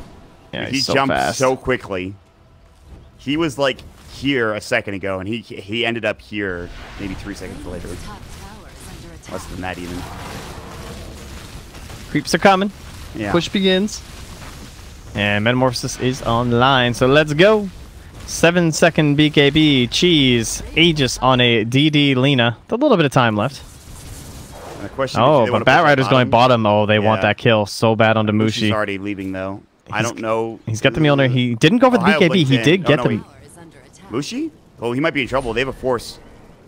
Yeah, he so jumped fast. so quickly. He was like here a second ago, and he ended up here maybe 3 seconds later. Less than that even. Creeps are coming. Yeah. Push begins. And Metamorphosis is online, so let's go. 7-second BKB, Cheese, Aegis on a DD Lina. A little bit of time left. But Batrider's going bottom. Oh, they want that kill so bad onto Mushi. He's already leaving, though. I don't know. He's got the Mjolnir. He didn't go for the BKB. He did get the... Mushi? Oh, he might be in trouble. They have a force.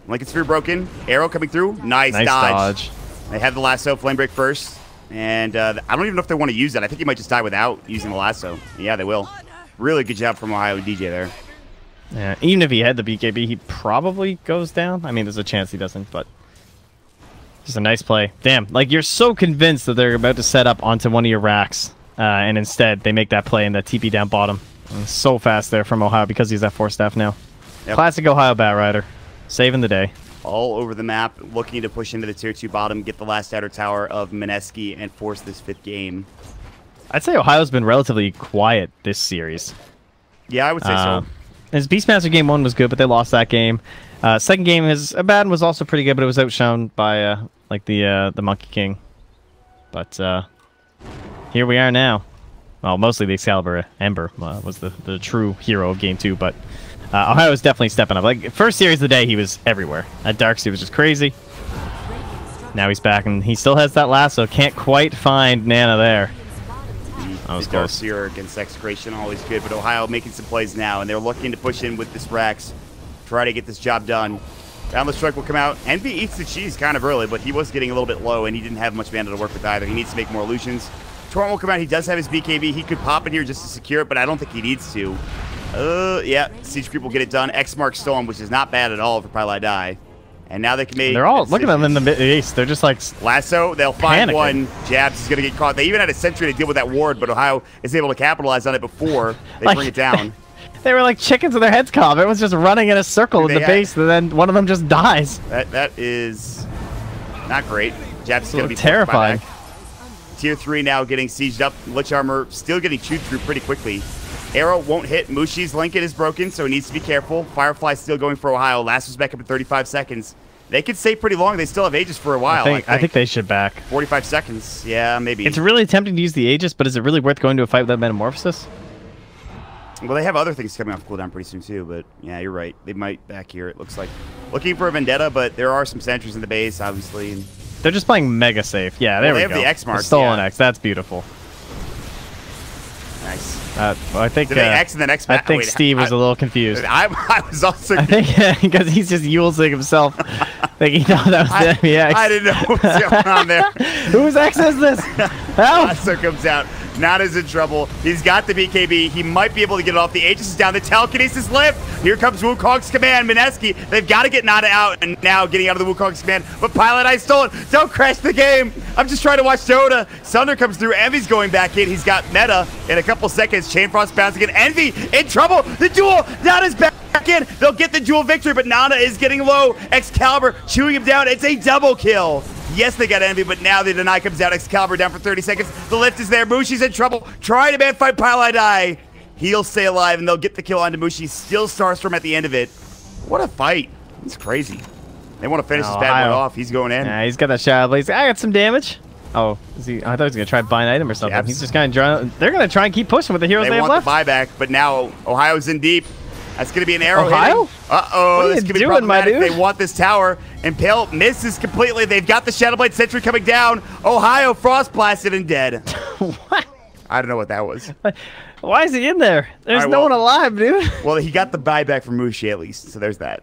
Lincoln Sphere broken. Arrow coming through. Nice dodge. They have the lasso. Flame break first. And I don't even know if they want to use that. I think he might just die without using the lasso. Yeah, they will. Really good job from Ohio DJ there. Yeah, even if he had the BKB, he probably goes down. I mean, there's a chance he doesn't, but just a nice play. Damn, like you're so convinced that they're about to set up onto one of your racks, and instead they make that play and that TP down bottom. And so fast there from Ohio because he's at 4 staff now. Yep. Classic Ohio Batrider, saving the day. All over the map, looking to push into the tier 2 bottom, get the last outer tower of Mineski, and force this 5th game. I'd say Ohio's been relatively quiet this series. Yeah, I would say so. His Beastmaster game 1 was good, but they lost that game. Second game, his Abaddon was also pretty good, but it was outshone by like the Monkey King. But here we are now. Well, mostly the Excalibur Ember was the true hero of game 2, but Ohio was definitely stepping up. Like first series of the day, he was everywhere. That Darkseid was just crazy. Now he's back, and he still has that lasso. Can't quite find Nana there. The Darkseer against Execration, always good, but Ohio making some plays now, and they're looking to push in with this Rax, try to get this job done. Boundless Strike will come out. Envy eats the cheese kind of early, but he was getting a little bit low, and he didn't have much mana to work with either. He needs to make more illusions. Torrent will come out. He does have his BKB. He could pop in here just to secure it, but I don't think he needs to. Yeah, Siege Creep will get it done. X marks Storm, which is not bad at all for Pylai Die. And now they can make... They're all... Look at them in the base. They're just like... Lasso, they'll find panicking. one. Jabs is going to get caught. They even had a sentry to deal with that ward, but Ohio is able to capitalize on it before they Like- bring it down. They were like chickens with their heads cut off. Everyone's just running in a circle in the base, and then one of them just dies. That is not great. Jabs is going to be terrifying. Tier 3 now getting sieged up. Lich Armor still getting chewed through pretty quickly. Arrow won't hit. Mushi's Lincoln is broken, so he needs to be careful. Firefly still going for Ohio. Lasso's back up at 35 seconds. They could stay pretty long. They still have Aegis for a while. I think they should back. 45 seconds. Yeah, maybe. It's really tempting to use the Aegis, but is it really worth going to a fight without Metamorphosis? Well, they have other things coming off cooldown pretty soon, too, but yeah, you're right. They might back here, it looks like. Looking for a Vendetta, but there are some sentries in the base, obviously. They're just playing mega safe. Yeah, there we go. They have the X mark. Stolen X. That's beautiful. Nice. Well, I think Did they X and then X back? I think Steve was a little confused. I was also I think because he's just Yulesing himself, thinking no, that was the enemy X. I didn't know what was going on there. Whose X is this? Help! Lasso comes out. Nana's in trouble. He's got the BKB. He might be able to get it off. The Aegis is down. The telekinesis lift. Here comes Wukong's command. Mineski. They've got to get Nana out, and now getting out of the Wukong's command. But Pilot Eye stolen. Don't crash the game. I'm just trying to watch Dota. Sunder comes through. Envy's going back in. He's got meta in a couple seconds. Chain Frost bouncing in. Envy in trouble. The duel. Nana's back in. They'll get the duel victory, but Nana is getting low. Excalibur chewing him down. It's a double kill. Yes, they got Envy, but now the deny comes out. Excalibur down for 30 seconds. The lift is there. Mushi's in trouble. Trying to man fight Pilot Eye. He'll stay alive, and they'll get the kill onto Mushi. Still Starstorm at the end of it. What a fight. It's crazy. They want to finish this bad boy off. He's going in. Yeah, he's got that Shadow Blaze. I got some damage. Oh, is he? I thought he was going to try to buy an item or something. Yes. He's just going to They're going to try and keep pushing with the heroes they have left. They want the buyback, but now Ohio's in deep. That's going to be an arrow Ohio? hitting. Uh-oh, this could be problematic. My dude? They want this tower. Impale misses completely. They've got the Shadowblade Sentry coming down. Ohio frost blasted and dead. What? I don't know what that was. Why is he in there? There's right, no one alive, dude. Well, he got the buyback from Mushi at least, so there's that.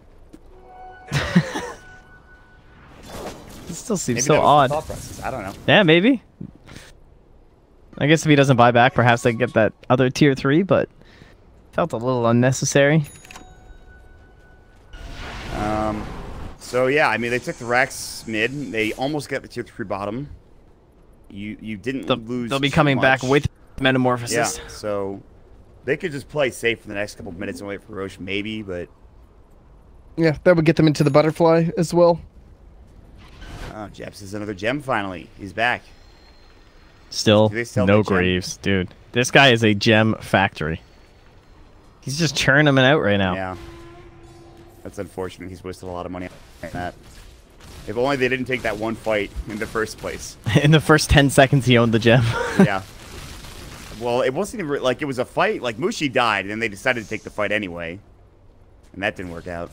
It still seems Maybe so that was odd. the thought process. I don't know. Yeah, maybe. I guess if he doesn't buy back, perhaps they can get that other tier 3, but felt a little unnecessary. So yeah, I mean they took the Rex mid. They almost got the tier 3 bottom. You didn't lose. They'll be coming back with Metamorphosis. Yeah, so they could just play safe for the next couple of minutes and wait for Roche, maybe, but yeah, that would get them into the butterfly as well. Jeps is another gem finally. He's back. Still sell no that gem? Greaves, dude. This guy is a gem factory. He's just churning them out right now. Yeah. That's unfortunate. He's wasted a lot of money on that. If only they didn't take that one fight in the first place. In the first 10 seconds, he owned the gem. Yeah. Well, it wasn't even like it was a fight. Like Mushi died, and then they decided to take the fight anyway, and that didn't work out.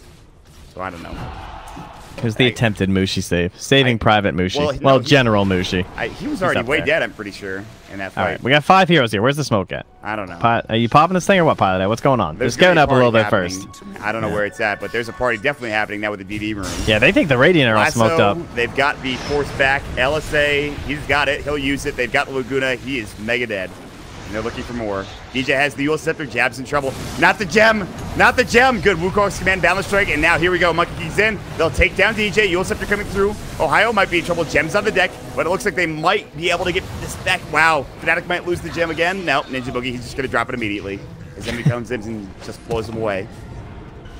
So I don't know. It was the attempted Mushi save. Saving Private Mushi. Well, General Mushi. He was already way dead, I'm pretty sure, in that fight. All right, we got 5 heroes here. Where's the smoke at? I don't know. Are you popping this thing or what, Pilot Eye? What's going on? Just going up a little bit first. I don't know where it's at, but there's a party definitely happening now with the DD room. Yeah, they think the Radiant are all smoked up. They've got the Force back. LSA, he's got it. He'll use it. They've got the Laguna. He is mega dead. And they're looking for more. DJ has the Yule Scepter. Jab's in trouble. Not the gem. Not the gem. Good. Wukong's command. Balance strike. And now here we go. Monkey King's in. They'll take down DJ. Yule Scepter coming through. Ohio might be in trouble. Gem's on the deck. But it looks like they might be able to get this back. Wow. Fnatic might lose the gem again. No. Ninja Boogie. He's just going to drop it immediately. As enemy comes in and just blows him away.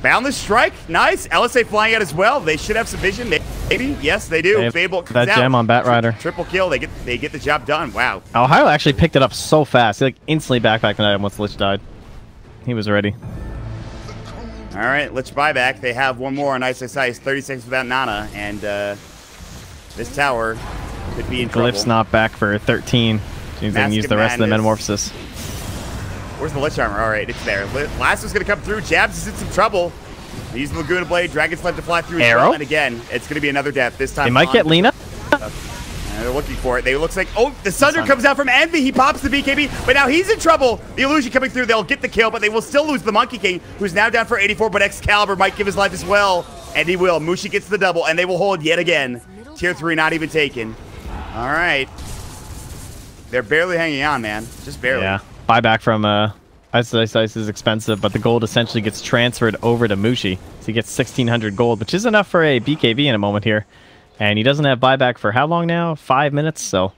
Boundless strike. Nice. LSA flying out as well. They should have some vision. Maybe. Yes, they do. Fable comes that out. gem on Batrider. Triple kill. They get the job done. Wow. Ohio actually picked it up so fast. He like instantly backpacked an item once Lich died. He was ready. All right, Lich buyback. They have one more on ISSI. It's 30 seconds without Nana, and this tower could be in trouble. Glyph's not back for 13. Means they can use the rest of the Metamorphosis. Where's the Lich Armor? All right, it's there. Lasso's going to come through. Jabs is in some trouble. They use the Laguna Blade. Dragon's Slave to fly through. Arrow? And again, it's going to be another death. This time They might get Lena. They're looking for it. It looks like, oh, the Sunder comes out from Envy. He pops the BKB, but now he's in trouble. The illusion coming through. They'll get the kill, but they will still lose the Monkey King, who's now down for 84, but Excalibur might give his life as well. And he will. Mushi gets the double, and they will hold yet again. Tier 3 not even taken. All right. They're barely hanging on, man. Just barely. Yeah. Buyback from Ice is expensive, but the gold essentially gets transferred over to Mushi. So he gets 1,600 gold, which is enough for a BKB in a moment here. And he doesn't have buyback for how long now? 5 minutes, so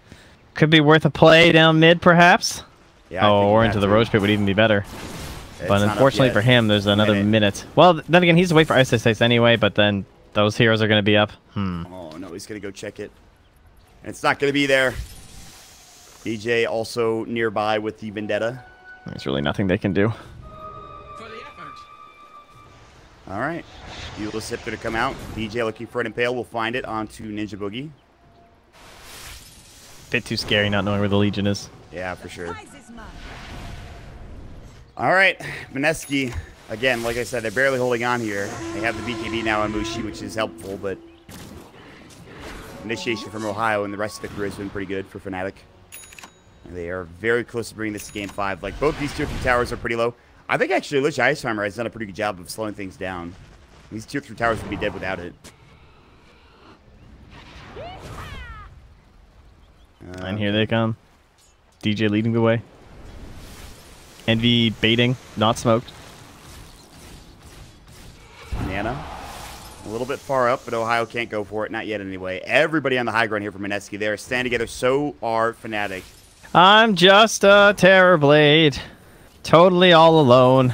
could be worth a play down mid, perhaps. Yeah, or into the Roach Pit would even be better. But unfortunately for him, there's another minute. Well, then again, he's away for Ice anyway, but then those heroes are going to be up. Oh, no, he's going to go check it. And it's not going to be there. DJ also nearby with the Vendetta. There's really nothing they can do. All right. Eula Scepter to come out. DJ looking for an Impale. We'll find it onto Ninja Boogie. Bit too scary not knowing where the Legion is. Yeah, for sure. All right. Mineski. Again, like I said, they're barely holding on here. They have the BKB now on Mushi, which is helpful, but initiation from Ohio and the rest of the crew has been pretty good for Fnatic. They are very close to bringing this to Game 5. Like, both these tier 3 towers are pretty low. I think, actually, Lich Ice Armor has done a pretty good job of slowing things down. These tier 3 towers would be dead without it. And here they come. DJ leading the way. Envy baiting, not smoked. Nana. A little bit far up, but Ohio can't go for it. Not yet, anyway. Everybody on the high ground here for Mineski. They are standing together. So are Fnatic. I'm just a Terrorblade. Totally all alone.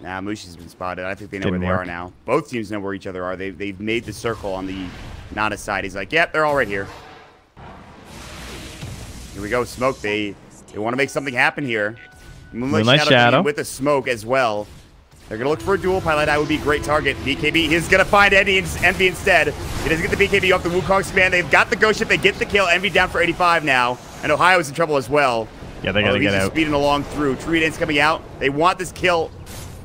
Nah, Mushi's been spotted. I think they know where they are now. Both teams know where each other are. They've made the circle on the Nana side. He's like, yep, they're all right here. Here we go, smoke. They want to make something happen here. Moonlight Shadow with a smoke as well. They're going to look for a duel. Pilot Eye would be a great target. BKB, he's going to find Envy instead. He doesn't get the BKB off the Wukong span. They've got the ghost ship. They get the kill. Envy down for 85 now. And Ohio's in trouble as well. Yeah, they got to get out. Speeding along through. Tridan's coming out. They want this kill.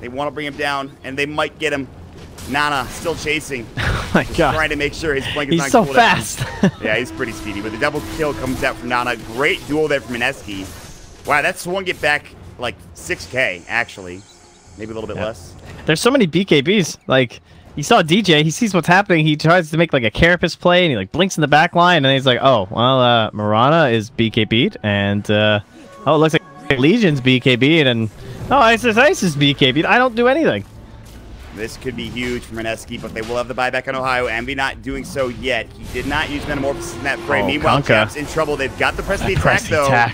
They want to bring him down, and they might get him. Nana still chasing. Oh my God. Trying to make sure his blink is he's not so fast. Yeah, he's pretty speedy. But the double kill comes out from Nana. Great duel there from Mineski. Wow, that's one get back like 6K, actually. Maybe a little bit less. There's so many BKBs. Like, you saw DJ, he sees what's happening. He tries to make like a carapace play, and he like blinks in the back line, and then he's like, oh, well, Mirana is BKB'd, and oh, it looks like Legion's BKB'd, and oh, Ice is BKB'd. I don't do anything. This could be huge for Mineski, but they will have the buyback on Ohio. Envy not doing so yet. He did not use Metamorphosis in that frame. Meanwhile, Cap's in trouble. They've got the press the attack, though.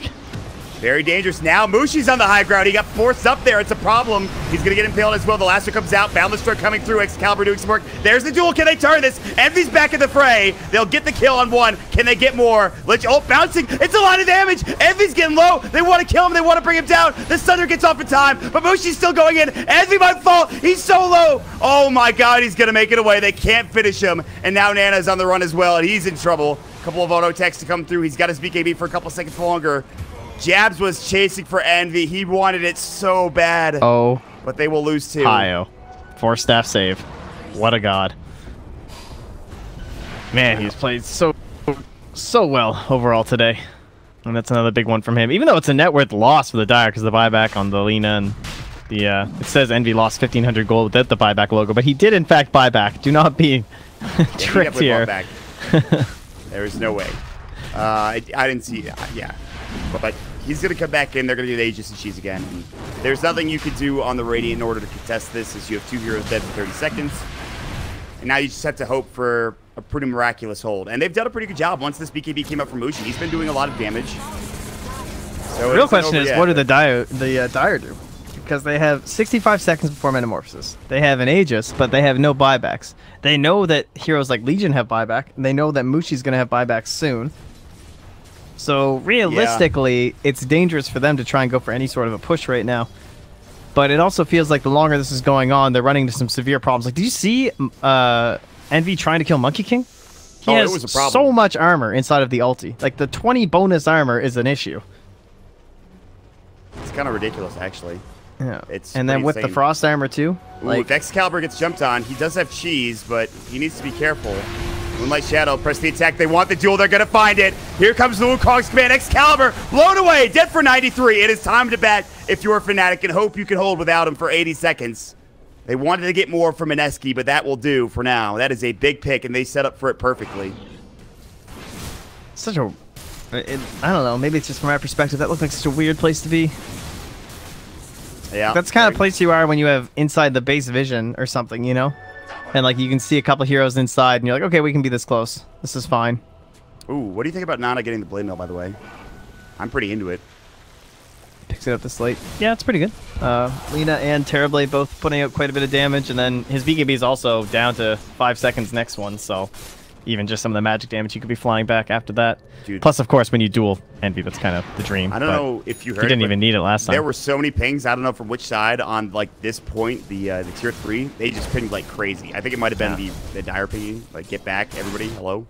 Very dangerous now. Mushi's on the high ground. He got forced up there. It's a problem. He's going to get impaled as well. The Lasso comes out. Boundless Stroke coming through. Excalibur doing some work. There's the duel. Can they turn this? Envy's back in the fray. They'll get the kill on one. Can they get more? Lich, oh, bouncing. It's a lot of damage. Envy's getting low. They want to kill him. They want to bring him down. The Thunder gets off in time, but Mushi's still going in. Envy might fall. He's so low. Oh, my God. He's going to make it away. They can't finish him. And now Nana's on the run as well, and he's in trouble. A couple of auto attacks to come through. He's got his BKB for a couple seconds longer. Jabs was chasing for Envy. He wanted it so bad. Oh. But they will lose too. Ohio. 4-staff save. What a god. Man, he's played so well overall today. And that's another big one from him. Even though it's a net worth loss for the Dire because of the buyback on the Lina and the it says Envy lost 1,500 gold without the buyback logo, but he did in fact buy back. Do not be tricked here. There is no way. I didn't see yeah. But he's going to come back in. They're going to get Aegis and Cheese again. And there's nothing you could do on the Radiant in order to contest this, as you have two heroes dead for 30 seconds. And now you just have to hope for a pretty miraculous hold. And they've done a pretty good job once this BKB came up from Mushi. He's been doing a lot of damage. So the real question is, what do the Dire do? Because they have 65 seconds before Metamorphosis. They have an Aegis, but they have no buybacks. They know that heroes like Legion have buyback, and they know that Mushi's going to have buybacks soon. So realistically, it's dangerous for them to try and go for any sort of a push right now. But it also feels like the longer this is going on, they're running into some severe problems. Like, did you see Envy trying to kill Monkey King? He has so much armor inside of the ulti. Like, the 20 bonus armor is an issue. It's kind of ridiculous, actually. Yeah. And then with the frost armor, too. Ooh, if Excalibur gets jumped on, he does have cheese, but he needs to be careful. Moonlight Shadow, press the attack. They want the duel. They're going to find it. Here comes the Wukong's command. Excalibur, blown away, dead for 93. It is time to bet if you're a Fnatic and hope you can hold without him for 80 seconds. They wanted to get more from Mineski, but that will do for now. That is a big pick, and they set up for it perfectly. Such a... I don't know. Maybe it's just from my perspective. That looked like such a weird place to be. Yeah. That's kind of place you are when you have inside the base vision or something, you know? And like you can see a couple heroes inside and you're like, okay, we can be this close. This is fine. Ooh, what do you think about Nana getting the blade mill, by the way? I'm pretty into it. Picks it up this late. Yeah, it's pretty good. Lina and Terrorblade both putting out quite a bit of damage, and then his BKB is also down to 5 seconds next one, so even just some of the magic damage, you could be flying back after that. Dude. Plus, of course, when you duel Envy, that's kind of the dream. I don't know if you heard he didn't even need it last time. There were so many pings, I don't know from which side on like this point, the tier 3, they just pinged like crazy. I think it might have been the dire pinging, like get back, everybody, hello.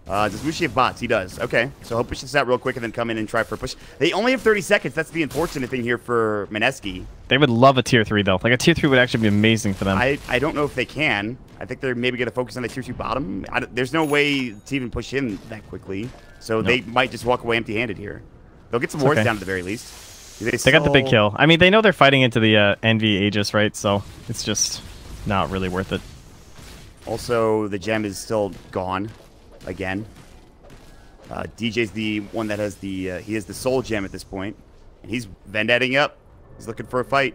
Does Mushi have bots? He does. Okay, so he'll push this out real quick and then come in and try for a push. They only have 30 seconds. That's the unfortunate thing here for Mineski. They would love a tier 3, though. Like, a tier 3 would actually be amazing for them. I don't know if they can. I think they're maybe going to focus on the tier 2 bottom. There's no way to even push in that quickly. So they might just walk away empty-handed here. They'll get some wards down at the very least. They got the big kill. I mean, they know they're fighting into the Envy Aegis, right? So it's just not really worth it. Also, the gem is still gone again. DJ's the one that has the he has the soul gem at this point, and he's vendetting up. He's looking for a fight.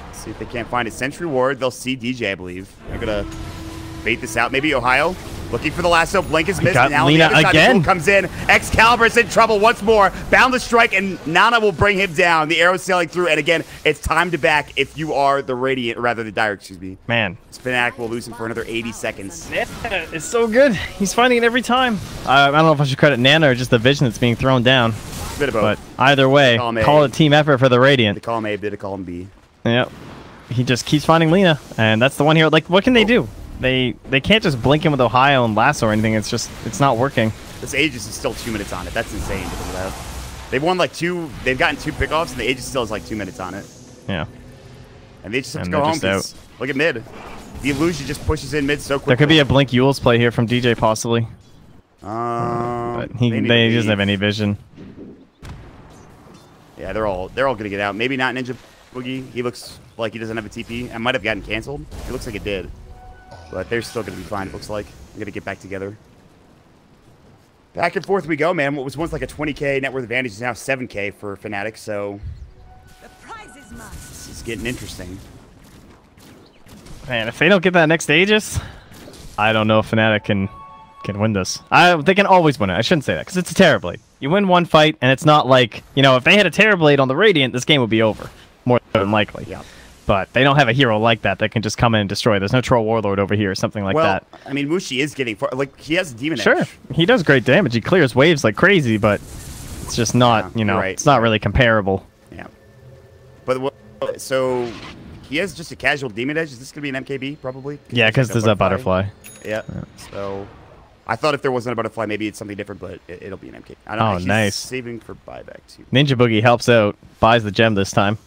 Let's see if they can't find a sentry ward. They'll see DJ, I believe. They're gonna bait this out. Maybe Ohio looking for the lasso. Blink is missed. Got Now Lina the other side, again. the comes in. Excalibur's in trouble once more. Boundless strike, and Nana will bring him down. The arrow's sailing through, and again, it's time to back if you are the Radiant, or rather the Dire, excuse me. Man. Fnatic will lose him for another 80 seconds. Yeah, it's so good. He's finding it every time. I don't know if I should credit Nana or just the vision that's being thrown down. Bit of both. But either way, call it team effort for the Radiant. They call him A, bit of call him B. Yep. He just keeps finding Lina, and that's the one here. Like, what can they do? They can't just blink him with Ohio and lasso or anything. It's just, it's not working. This Aegis is still 2 minutes on it. That's insane to think about. They've won like they've gotten 2 pickoffs, and the Aegis still has like 2 minutes on it. Yeah. And they just have to go home because look at mid. The illusion just pushes in mid so quickly. There could be a blink Yule's play here from DJ possibly. But they doesn't have any vision. Yeah, they're all gonna get out. Maybe not Ninja Boogie. He looks like he doesn't have a TP. I might have gotten canceled. It looks like it did. But they're still gonna be fine, it looks like. They're gonna get back together. Back and forth we go, man. What was once like a 20k net worth advantage is now 7k for Fnatic, so The prize is mine. this is getting interesting. Man, if they don't get that next Aegis, I don't know if Fnatic can win this. They can always win it. I shouldn't say that, because it's a Terrorblade. You win one fight, and it's not like, you know, if they had a Terrorblade on the Radiant, this game would be over. More than likely. Yeah. But they don't have a hero like that can just come in and destroy. There's no Troll Warlord over here or something like that. I mean, Mushi is getting far. Like, he has Demon Edge. Sure, he does great damage. He clears waves like crazy, but it's just not, you know, it's not really comparable. Yeah. But, so, he has just a casual Demon Edge. Is this going to be an MKB, probably? Yeah, because there's a butterfly. Yeah. So, I thought if there wasn't a butterfly, maybe it's something different, but it'll be an MKB. I don't know. He's nice. Saving for buyback, too. Ninja Boogie helps out, buys the gem this time.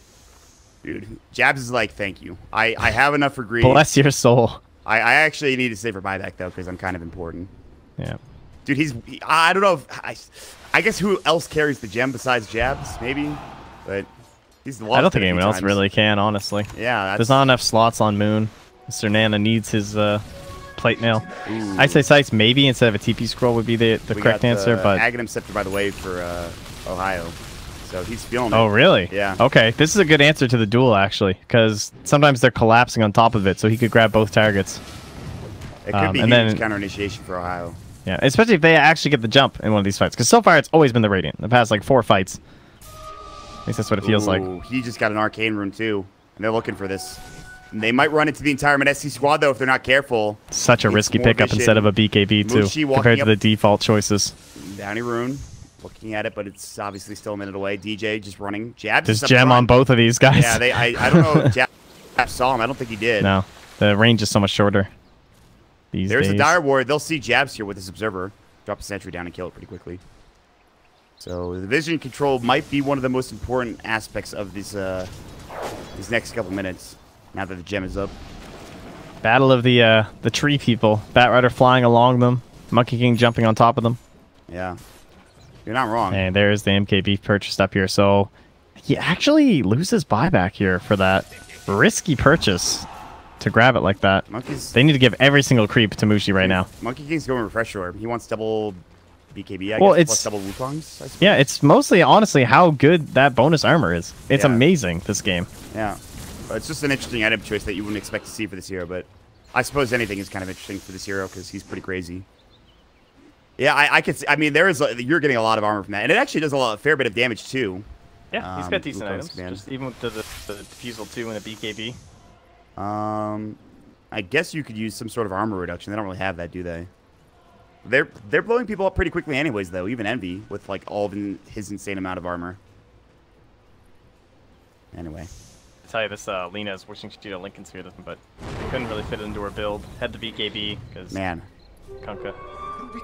Dude, Jabs is like, thank you. I have enough for greed. Bless your soul. I actually need to save for buyback, though, because I'm kind of important. Yeah. Dude, I don't know if... I guess who else carries the gem besides Jabs, maybe? But he's the I don't think anyone else really can, honestly. Yeah, there's not enough slots on Moon. Mr. Nana needs his plate mail. I'd say Sights maybe instead of a TP scroll would be the correct answer, but... Aghanim Scepter, by the way, for Ohio. So he's feeling it. Oh, really? Yeah. Okay, this is a good answer to the duel, actually, because sometimes they're collapsing on top of it, so he could grab both targets. It could be huge counter initiation for Ohio. Yeah, especially if they actually get the jump in one of these fights, because so far it's always been the Radiant. In the past, like, 4 fights. At least that's what it feels like. He just got an Arcane Rune, too, and they're looking for this. And they might run into the entire Mineski squad, though, if they're not careful. Such a risky pickup instead of a BKB, too, compared to the default choices. Bounty Rune. Looking at it, but it's obviously still a minute away. DJ just running. Jabs There's gem on both of these guys. Yeah, I don't know if Jab saw him. I don't think he did. No, the range is so much shorter these There's days. a Dire Ward. They'll see Jabs here with this Observer. Drop a sentry down and kill it pretty quickly. So the vision control might be one of the most important aspects of these next couple minutes, now that the gem is up. Battle of the tree people. Batrider flying along them. Monkey King jumping on top of them. Yeah. You're not wrong. And there's the MKB purchased up here. So he actually loses buyback here for that risky purchase to grab it like that. They need to give every single creep to Mushi right now. Monkey King's going Refresh Orb. He wants double BKB, I well, guess, it's plus double Wukongs, I suppose. yeah, it's mostly honestly how good that bonus armor is. It's Yeah. amazing this game. Yeah. But it's just an interesting item choice that you wouldn't expect to see for this hero, but I suppose anything is kind of interesting for this hero because he's pretty crazy. Yeah, I could see, I mean, you're getting a lot of armor from that, and it actually does a fair bit of damage too. Yeah, he's got decent Wukong's items, command. just even with the Diffusal 2 and the BKB. I guess you could use some sort of armor reduction. They don't really have that, do they? They're blowing people up pretty quickly anyways, though, even Envy, with like all of his insane amount of armor. Anyway. I tell you, this Lena's wishing she did a Lincoln Sphere, but they couldn't really fit it into her build. Had the BKB, because Man. Kunkka.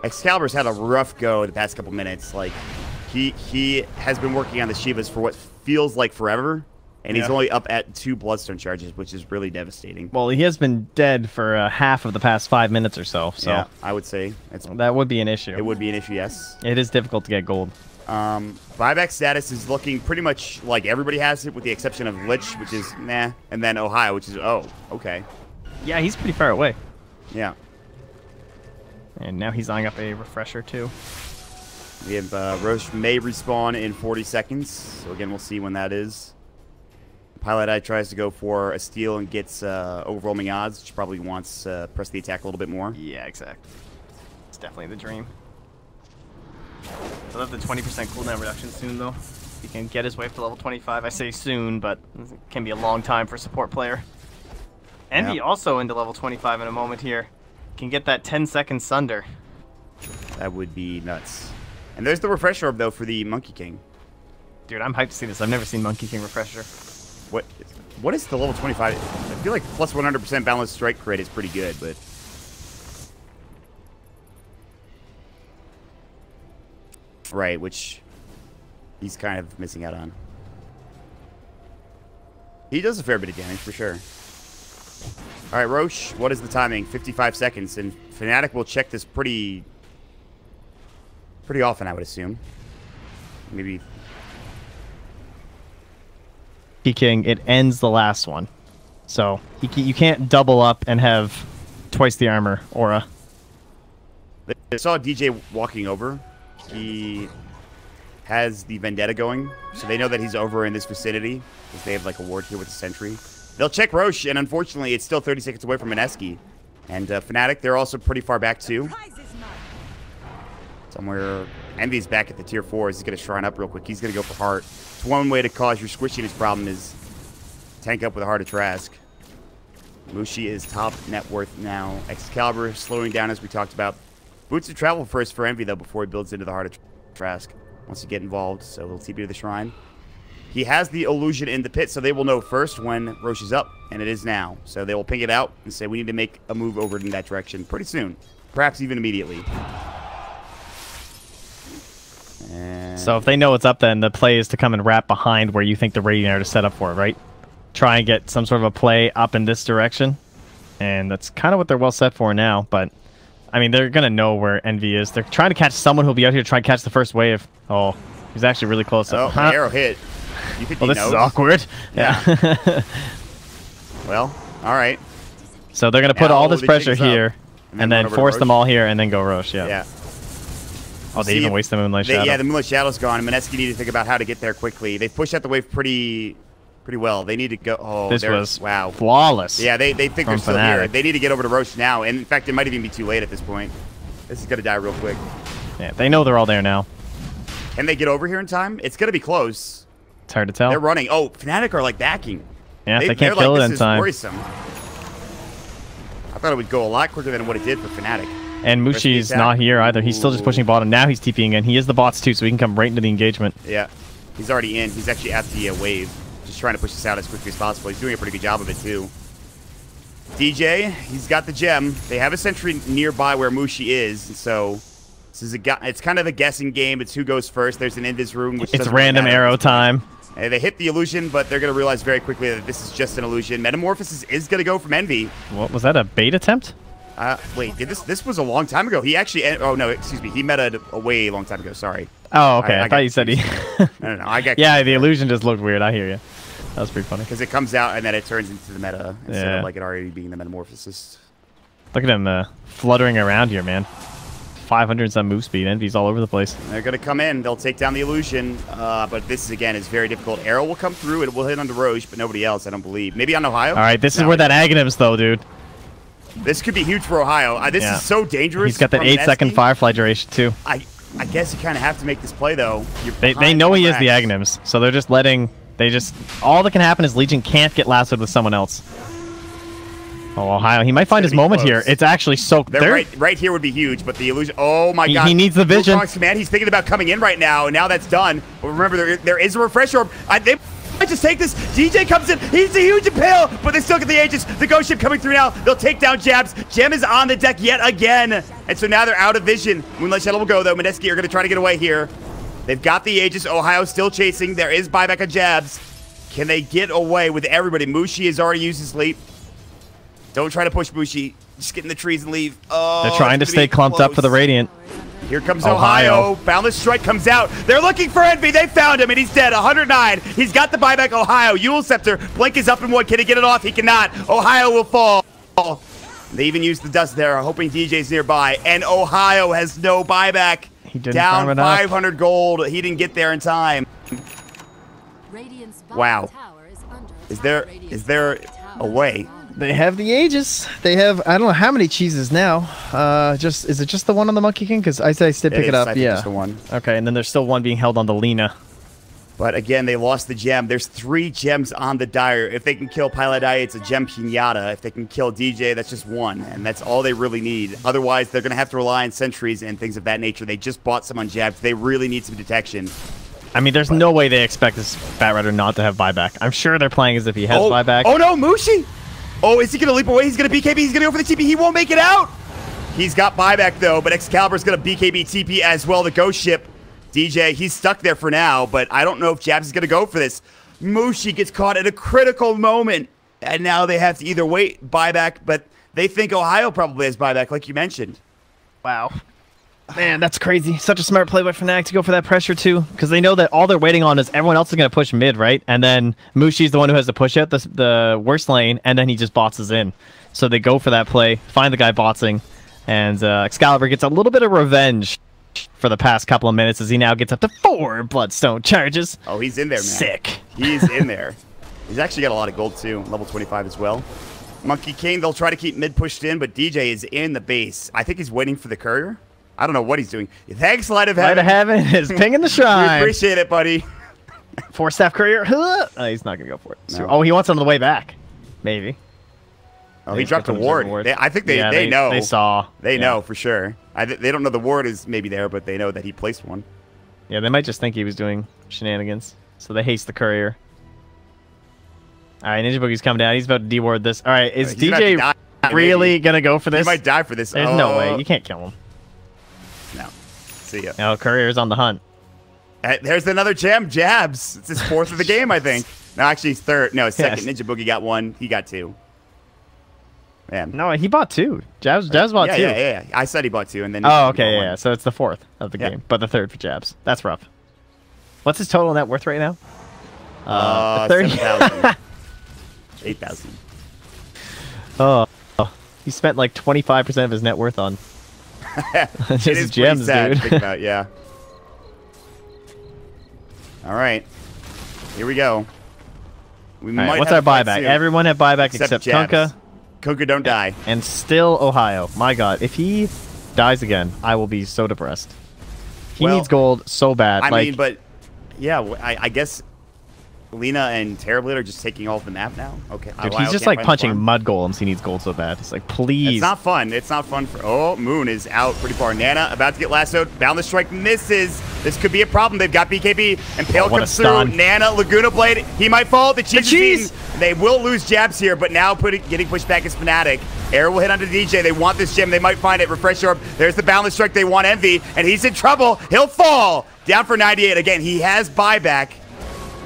Excalibur's had a rough go the past couple minutes. Like, he has been working on the Shivas for what feels like forever, and he's only up at 2 Bloodstone charges, which is really devastating. Well, he has been dead for half of the past 5 minutes or so. So yeah, I would say that would be an issue. It would be an issue, yes. It is difficult to get gold. Buyback status is looking pretty much like everybody has it, with the exception of Lich, which is nah, and then Ohio, which is oh, okay. Yeah, he's pretty far away. Yeah. And now he's eyeing up a refresher too. We have Roche may respawn in 40 seconds, so again, we'll see when that is. Pilot Eye tries to go for a steal and gets overwhelming odds, which probably wants to press the attack a little bit more. Yeah, exactly. It's definitely the dream. He'll have the 20% cooldown reduction soon, though. He can get his way up to level 25. I say soon, but it can be a long time for a support player. Envy also into level 25 in a moment here. Can get that 10-second Sunder. That would be nuts. And there's the refresher orb, though, for the Monkey King. Dude, I'm hyped to see this. I've never seen Monkey King refresher. What is the level 25? I feel like plus 100% balanced strike crit is pretty good, but... Right, which he's kind of missing out on. He does a fair bit of damage, for sure. All right, Roche, what is the timing? 55 seconds, and Fnatic will check this pretty often, I would assume. Maybe... King, it ends the last one. So you can't double up and have twice the armor aura. I saw DJ walking over. He has the Vendetta going, so they know that he's over in this vicinity, because they have like a ward here with the sentry. They'll check Roche, and unfortunately, it's still 30 seconds away from Mineski. And Fnatic, they're also pretty far back too. Somewhere, Envy's back at the tier 4s. He's going to shrine up real quick. He's going to go for Heart. It's one way to cause your squishiness problem is tank up with a Heart of Trask. Mushi is top net worth now. Excalibur slowing down as we talked about. Boots of travel first for Envy, though, before he builds into the Heart of Trask. Wants to get involved, so he'll TP to the shrine. He has the illusion in the pit, so they will know first when Roche is up, and it is now. So they will ping it out and say, we need to make a move over in that direction pretty soon. Perhaps even immediately. And So if they know it's up, then the play is to come and wrap behind where you think the Radiant are set up for, right? Try and get some sort of a play up in this direction. And that's kind of what they're well set for now, but... I mean, they're going to know where Envy is. They're trying to catch someone who'll be out here to try and catch the first wave. Oh, he's actually really close. Oh, the arrow hit. You think well, this is awkward. Yeah. Well, all right. So they're going to put Now all this the pressure jig's up. here, and then run over to force them Roche. all here, and then go Roche, yeah. Yeah. Oh, they even waste the Moonlight Shadow. Yeah, the Moonlight Shadow's gone. Mineski need to think about how to get there quickly. They've pushed out the wave pretty well. They need to go... Oh, this was wow. flawless. Yeah, they think they're from still Fnatic. here. They need to get over to Roche now. And in fact, it might even be too late at this point. This is going to die real quick. Yeah, they know they're all there now. Can they get over here in time? It's going to be close. It's hard to tell. They're running. Oh, Fnatic are like backing. Yeah, if they can't they're kill like, it in this time. is worrisome. I thought it would go a lot quicker than what it did for Fnatic. And Rest of the Mushi's attack. not here either. He's still just pushing bottom. Now he's TPing in. He is the bots too, so he can come right into the engagement. Yeah. He's already in. He's actually at the wave. Just trying to push this out as quickly as possible. He's doing a pretty good job of it too. DJ, he's got the gem. They have a sentry nearby where Mushi is, so this is it's kind of a guessing game. It's who goes first. There's an Invis rune, which It's doesn't really random matter. arrow time. They hit the illusion, but they're going to realize very quickly that this is just an illusion. Metamorphosis is going to go from Envy. What was that, a bait attempt? Wait, this was a long time ago. He actually... Oh, no, excuse me. He meta a way long time ago. Sorry. Oh, okay. I thought got you said he... No, I got... Yeah, the illusion just looked weird. I hear you. That was pretty funny. Because it comes out and then it turns into the meta instead Yeah. of like it already being the metamorphosis. Look at him fluttering around here, man. 500 and some move speed. Envy's all over the place. They're going to come in. They'll take down the illusion. But this, again, is very difficult. Arrow will come through. It will hit onto Roche, but nobody else, I don't believe. Maybe on Ohio? All right, this is where that Aghanims, though, dude. This could be huge for Ohio. This is so dangerous. He's got that 8-second Firefly duration, too. I guess you kind of have to make this play, though. They know he is the Aghanims, so they're just letting... all that can happen is Legion can't get lassoed with someone else. Oh, Ohio. He might find his moment here. It's actually so... Right here would be huge, but the illusion... Oh, my God. He needs the vision. Man, he's thinking about coming in right now, and now that's done. But remember, there is a refresh orb. They might just take this. DJ comes in. He's a huge impale, but they still get the Aegis. The Ghost Ship coming through now. They'll take down Jabs. Gem is on the deck yet again. And so now they're out of vision. Moonlight Shuttle will go, though. Mineski are going to try to get away here. They've got the Aegis. Ohio still chasing. There is buyback of Jabs. Can they get away with everybody? Mushi has already used his leap. Don't try to push Mushi. Just get in the trees and leave. Oh, they're trying to stay clumped up for the Radiant. Here comes Ohio. Boundless Strike comes out. They're looking for Envy. They found him, and he's dead. 109. He's got the buyback. Ohio. Eul Scepter. Blink is up in one. Can he get it off? He cannot. Ohio will fall. They even used the dust there, hoping DJ's nearby. And Ohio has no buyback. He didn't down 500 gold. He didn't get there in time. Wow. Is there a way? They have the Aegis. They have, I don't know how many cheeses now. Is it just the one on the Monkey King? Because I say pick it up. I think just the one. Okay, and then there's still one being held on the Lina. But again, they lost the gem. There's 3 gems on the Dire. If they can kill Pilot Eye, it's a gem pinata. If they can kill DJ, that's just 1. And that's all they really need. Otherwise, they're going to have to rely on sentries and things of that nature. They just bought some on Jabs. They really need some detection. I mean, there's no way they expect this Bat Rider not to have buyback. I'm sure they're playing as if he has buyback. Oh, no, Mushi! Oh, is he going to leap away? He's going to BKB. He's going to go for the TP. He won't make it out. He's got buyback, though, but Excalibur's going to BKB TP as well. The Ghost Ship. DJ, he's stuck there for now, but I don't know if Jabs is going to go for this. Mushi gets caught at a critical moment, and now they have to either wait, buyback, but they think Ohio probably has buyback, like you mentioned. Wow. Man, that's crazy. Such a smart play by Fnatic to go for that pressure, too, because they know that all they're waiting on is everyone else is going to push mid, right? And then Mushi's the one who has to push out the worst lane, and then he just botses in. So they go for that play, find the guy botsing, and Excalibur gets a little bit of revenge for the past couple of minutes as he now gets up to 4 Bloodstone charges. Oh, he's in there, man. Sick. He's in there. He's actually got a lot of gold, too. Level 25 as well. Monkey King, they'll try to keep mid pushed in, but DJ is in the base. I think he's waiting for the courier. I don't know what he's doing. Thanks, Light of Heaven. Light of Heaven is pinging the shrine. We appreciate it, buddy. 4-staff courier. Oh, he's not going to go for it. No. Oh, he wants on the way back. Maybe. Oh, he dropped a ward. I think they know. They saw. They know for sure. They don't know the ward is maybe there, but they know that he placed one. Yeah, they might just think he was doing shenanigans. So they haste the courier. All right, Ninja Boogie's coming down. He's about to deward this. All right, is DJ really going to go for this? He might die for this. There's no way. You can't kill him. No. See ya. No, courier's on the hunt. There's another gem, Jabs. It's his 4th of the game, I think. No, actually, he's 3rd. No, his 2nd. Ninja Boogie got 1. He got 2. Man. No, he bought 2. Jabs bought 2. Yeah. I said he bought 2, and then. Oh, okay, yeah. So it's the 4th of the game, but the 3rd for Jabs. That's rough. What's his total net worth right now? 7,000. 8,000. Oh, he spent like 25% of his net worth on just gems, dude. To think about, yeah. All right, here we go. What's our buyback? Soon. Everyone have buyback except Kunkka. Kunkka don't die. And still Ohio. My God, if he dies again, I will be so depressed. He needs gold so bad. I mean, but yeah, I guess Lina and Terrorblade are just taking off the map now. Okay. Dude, he's just like punching mud golems. He needs gold so bad. It's like, please. It's not fun. It's not fun for. Oh, Moon is out pretty far. Nana about to get lassoed. Boundless Strike misses. This could be a problem. They've got BKB and Pale comes through. Nana, Laguna Blade. He might fall. The cheese. They will lose Jabs here, but now getting pushed back is Fnatic. Air will hit onto DJ. They want this gem. They might find it. Refresh Orb. There's the Boundless Strike. They want Envy, and he's in trouble. He'll fall. Down for 98. Again, he has buyback.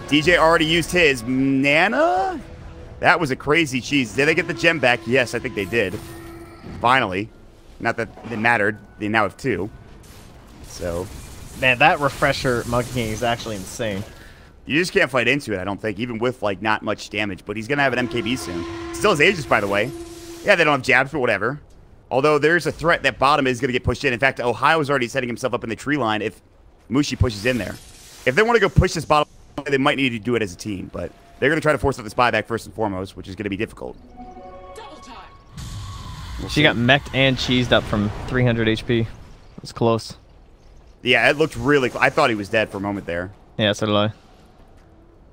DJ already used his. Nana? That was a crazy cheese. Did they get the gem back? Yes, I think they did. Finally. Not that it mattered. They now have 2. So. Man, that refresher Monkey King is actually insane. You just can't fight into it, I don't think, even with, like, not much damage. But he's going to have an MKB soon. Still has Aegis, by the way. Yeah, they don't have jabs, but whatever. Although there's a threat that bottom is going to get pushed in. In fact, Ohio's already setting himself up in the tree line if Mushi pushes in there. If they want to go push this bottom, they might need to do it as a team, but they're going to try to force out this buyback first and foremost, which is going to be difficult. She got mech'd and cheesed up from 300 HP. It was close. Yeah, it looked really close. I thought he was dead for a moment there. Yeah, so did I.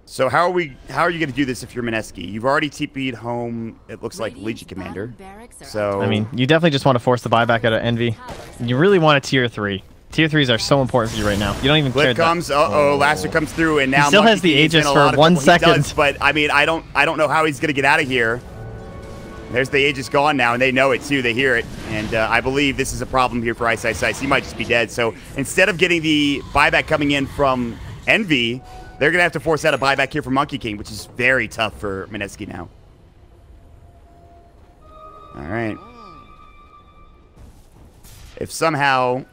So how are you going to do this if you're Mineski? You've already TP'd home, it looks like Legion Commander. So I mean, you definitely just want to force the buyback out of Envy. You really want a tier 3. Tier 3s are so important for you right now. You don't even care. Clip comes, Laster comes through, and now he still has the Aegis for 1 second. He does, but I mean, I don't know how he's going to get out of here. There's the Aegis gone now, and they know it too. They hear it, and I believe this is a problem here for Ice Ice Ice. He might just be dead. So instead of getting the buyback coming in from Envy, they're going to have to force out a buyback here from Monkey King, which is very tough for Mineski now. All right. If somehow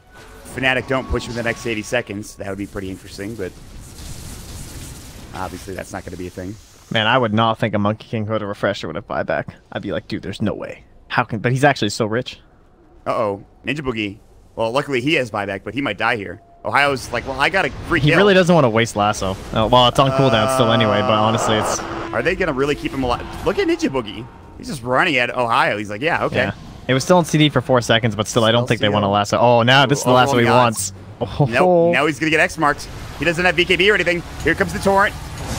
Fnatic don't push within the next 80 seconds, that would be pretty interesting, but obviously that's not going to be a thing. Man, I would not think a Monkey King with a refresher would have buyback. I'd be like, dude, there's no way. How can? But he's actually so rich. Uh-oh. Ninja Boogie. Well, luckily he has buyback, but he might die here. Ohio's like, well, I got a free kill. He really doesn't want to waste Lasso. Well, it's on cooldown still anyway, but honestly, it's... Are they going to really keep him alive? Look at Ninja Boogie. He's just running at Ohio. He's like, yeah, okay. Yeah. It was still on CD for 4 seconds, but still, I don't think they want to lasso. Oh, now this is the lasso he wants. Oh. Nope. Now he's going to get X-marked. He doesn't have BKB or anything. Here comes the Torrent.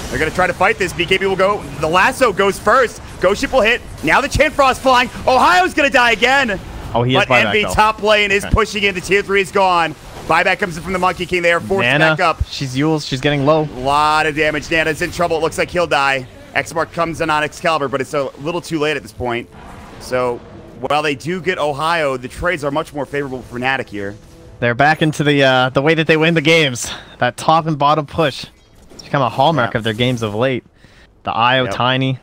They're going to try to fight this. BKB will go. The lasso goes first. Ghost Ship will hit. Now the Chain Frost flying. Ohio's going to die again. Oh, he has but buyback, Envy though. top lane is pushing in. The tier 3 is gone. Buyback comes in from the Monkey King. They are forced back up. She's Yules. She's getting low. A lot of damage. Nana's in trouble. It looks like he'll die. X-Mark comes in on Excalibur, but it's a little too late at this point. So while they do get Ohio, the trades are much more favorable for Fnatic here. They're back into the way that they win the games. That top and bottom push. It's become a hallmark of their games of late. The IO Tiny.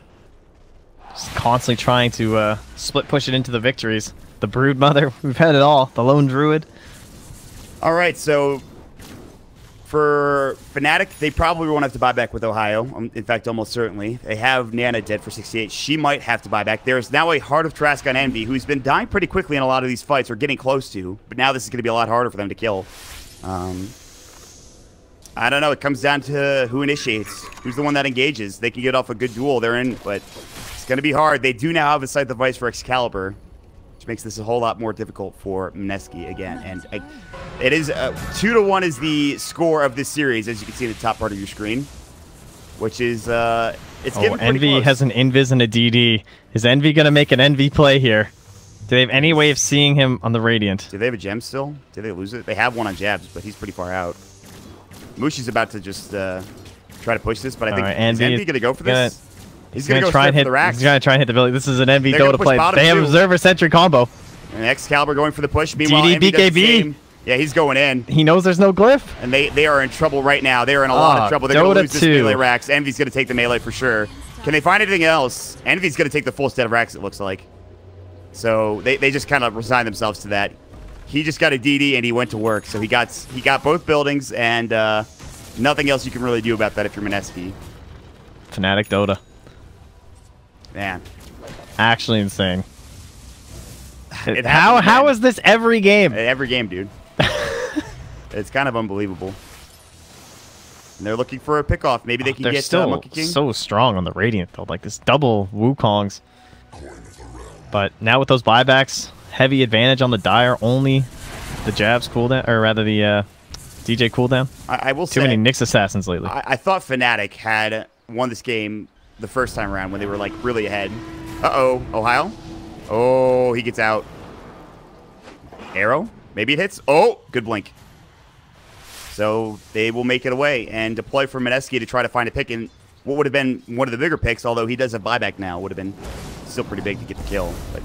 Just constantly trying to split push it into the victories. The Brood Mother. We've had it all. The Lone Druid. All right, so for Fnatic, they probably won't have to buy back with Ohio. In fact, almost certainly. They have Nana dead for 68. She might have to buy back. There's now a Heart of Trask on Envy, who's been dying pretty quickly in a lot of these fights, or getting close to. But now this is going to be a lot harder for them to kill. I don't know. It comes down to who initiates, who's the one that engages. They can get off a good duel. They're in, but it's going to be hard. They do now have a Scythe device for Excalibur, which makes this a whole lot more difficult for Mineski again. And it is 2-1 is the score of this series, as you can see in the top part of your screen, which is it's getting pretty Envy close. has an Invis and a DD. Is Envy gonna make an Envy play here? Do they have any way of seeing him on the Radiant? Do they have a gem still? Did they lose it? They have one on Jabs, but he's pretty far out. Mushi's about to just try to push this, but I think is Envy gonna go for this? He's gonna go try and hit the racks. He's gonna try and hit the village. This is an Envy Dota play. Bottom They have too. Observer Sentry combo. And Excalibur going for the push. Meanwhile, DD Envy does the BKB. same. Yeah, he's going in. He knows there's no glyph. And they are in trouble right now. They are in a lot of trouble. They're going to lose this melee racks. Envy's going to take the melee for sure. Can they find anything else? Envy's going to take the full set of racks, it looks like. So they just kind of resign themselves to that. He just got a DD and he went to work. So he got both buildings, and nothing else you can really do about that if you're Mineski. Fnatic Dota. Man. Actually insane. How is this every game? Every game, dude. It's kind of unbelievable. And they're looking for a pickoff. Maybe they can They're get still Monkey King. so strong on the Radiant, though. Like this double Wukongs. But now with those buybacks, heavy advantage on the Dire. Only the Jabs cooldown, or rather the DJ cooldown. I will say too many Nyx assassins lately. I thought Fnatic had won this game the first time around when they were like really ahead. Uh-oh, Ohio. Oh, he gets out. Arrow? Maybe it hits. Oh, good blink. So they will make it away and deploy for Mineski to try to find a pick in what would have been one of the bigger picks, although he does have buyback now. Would have been still pretty big to get the kill. But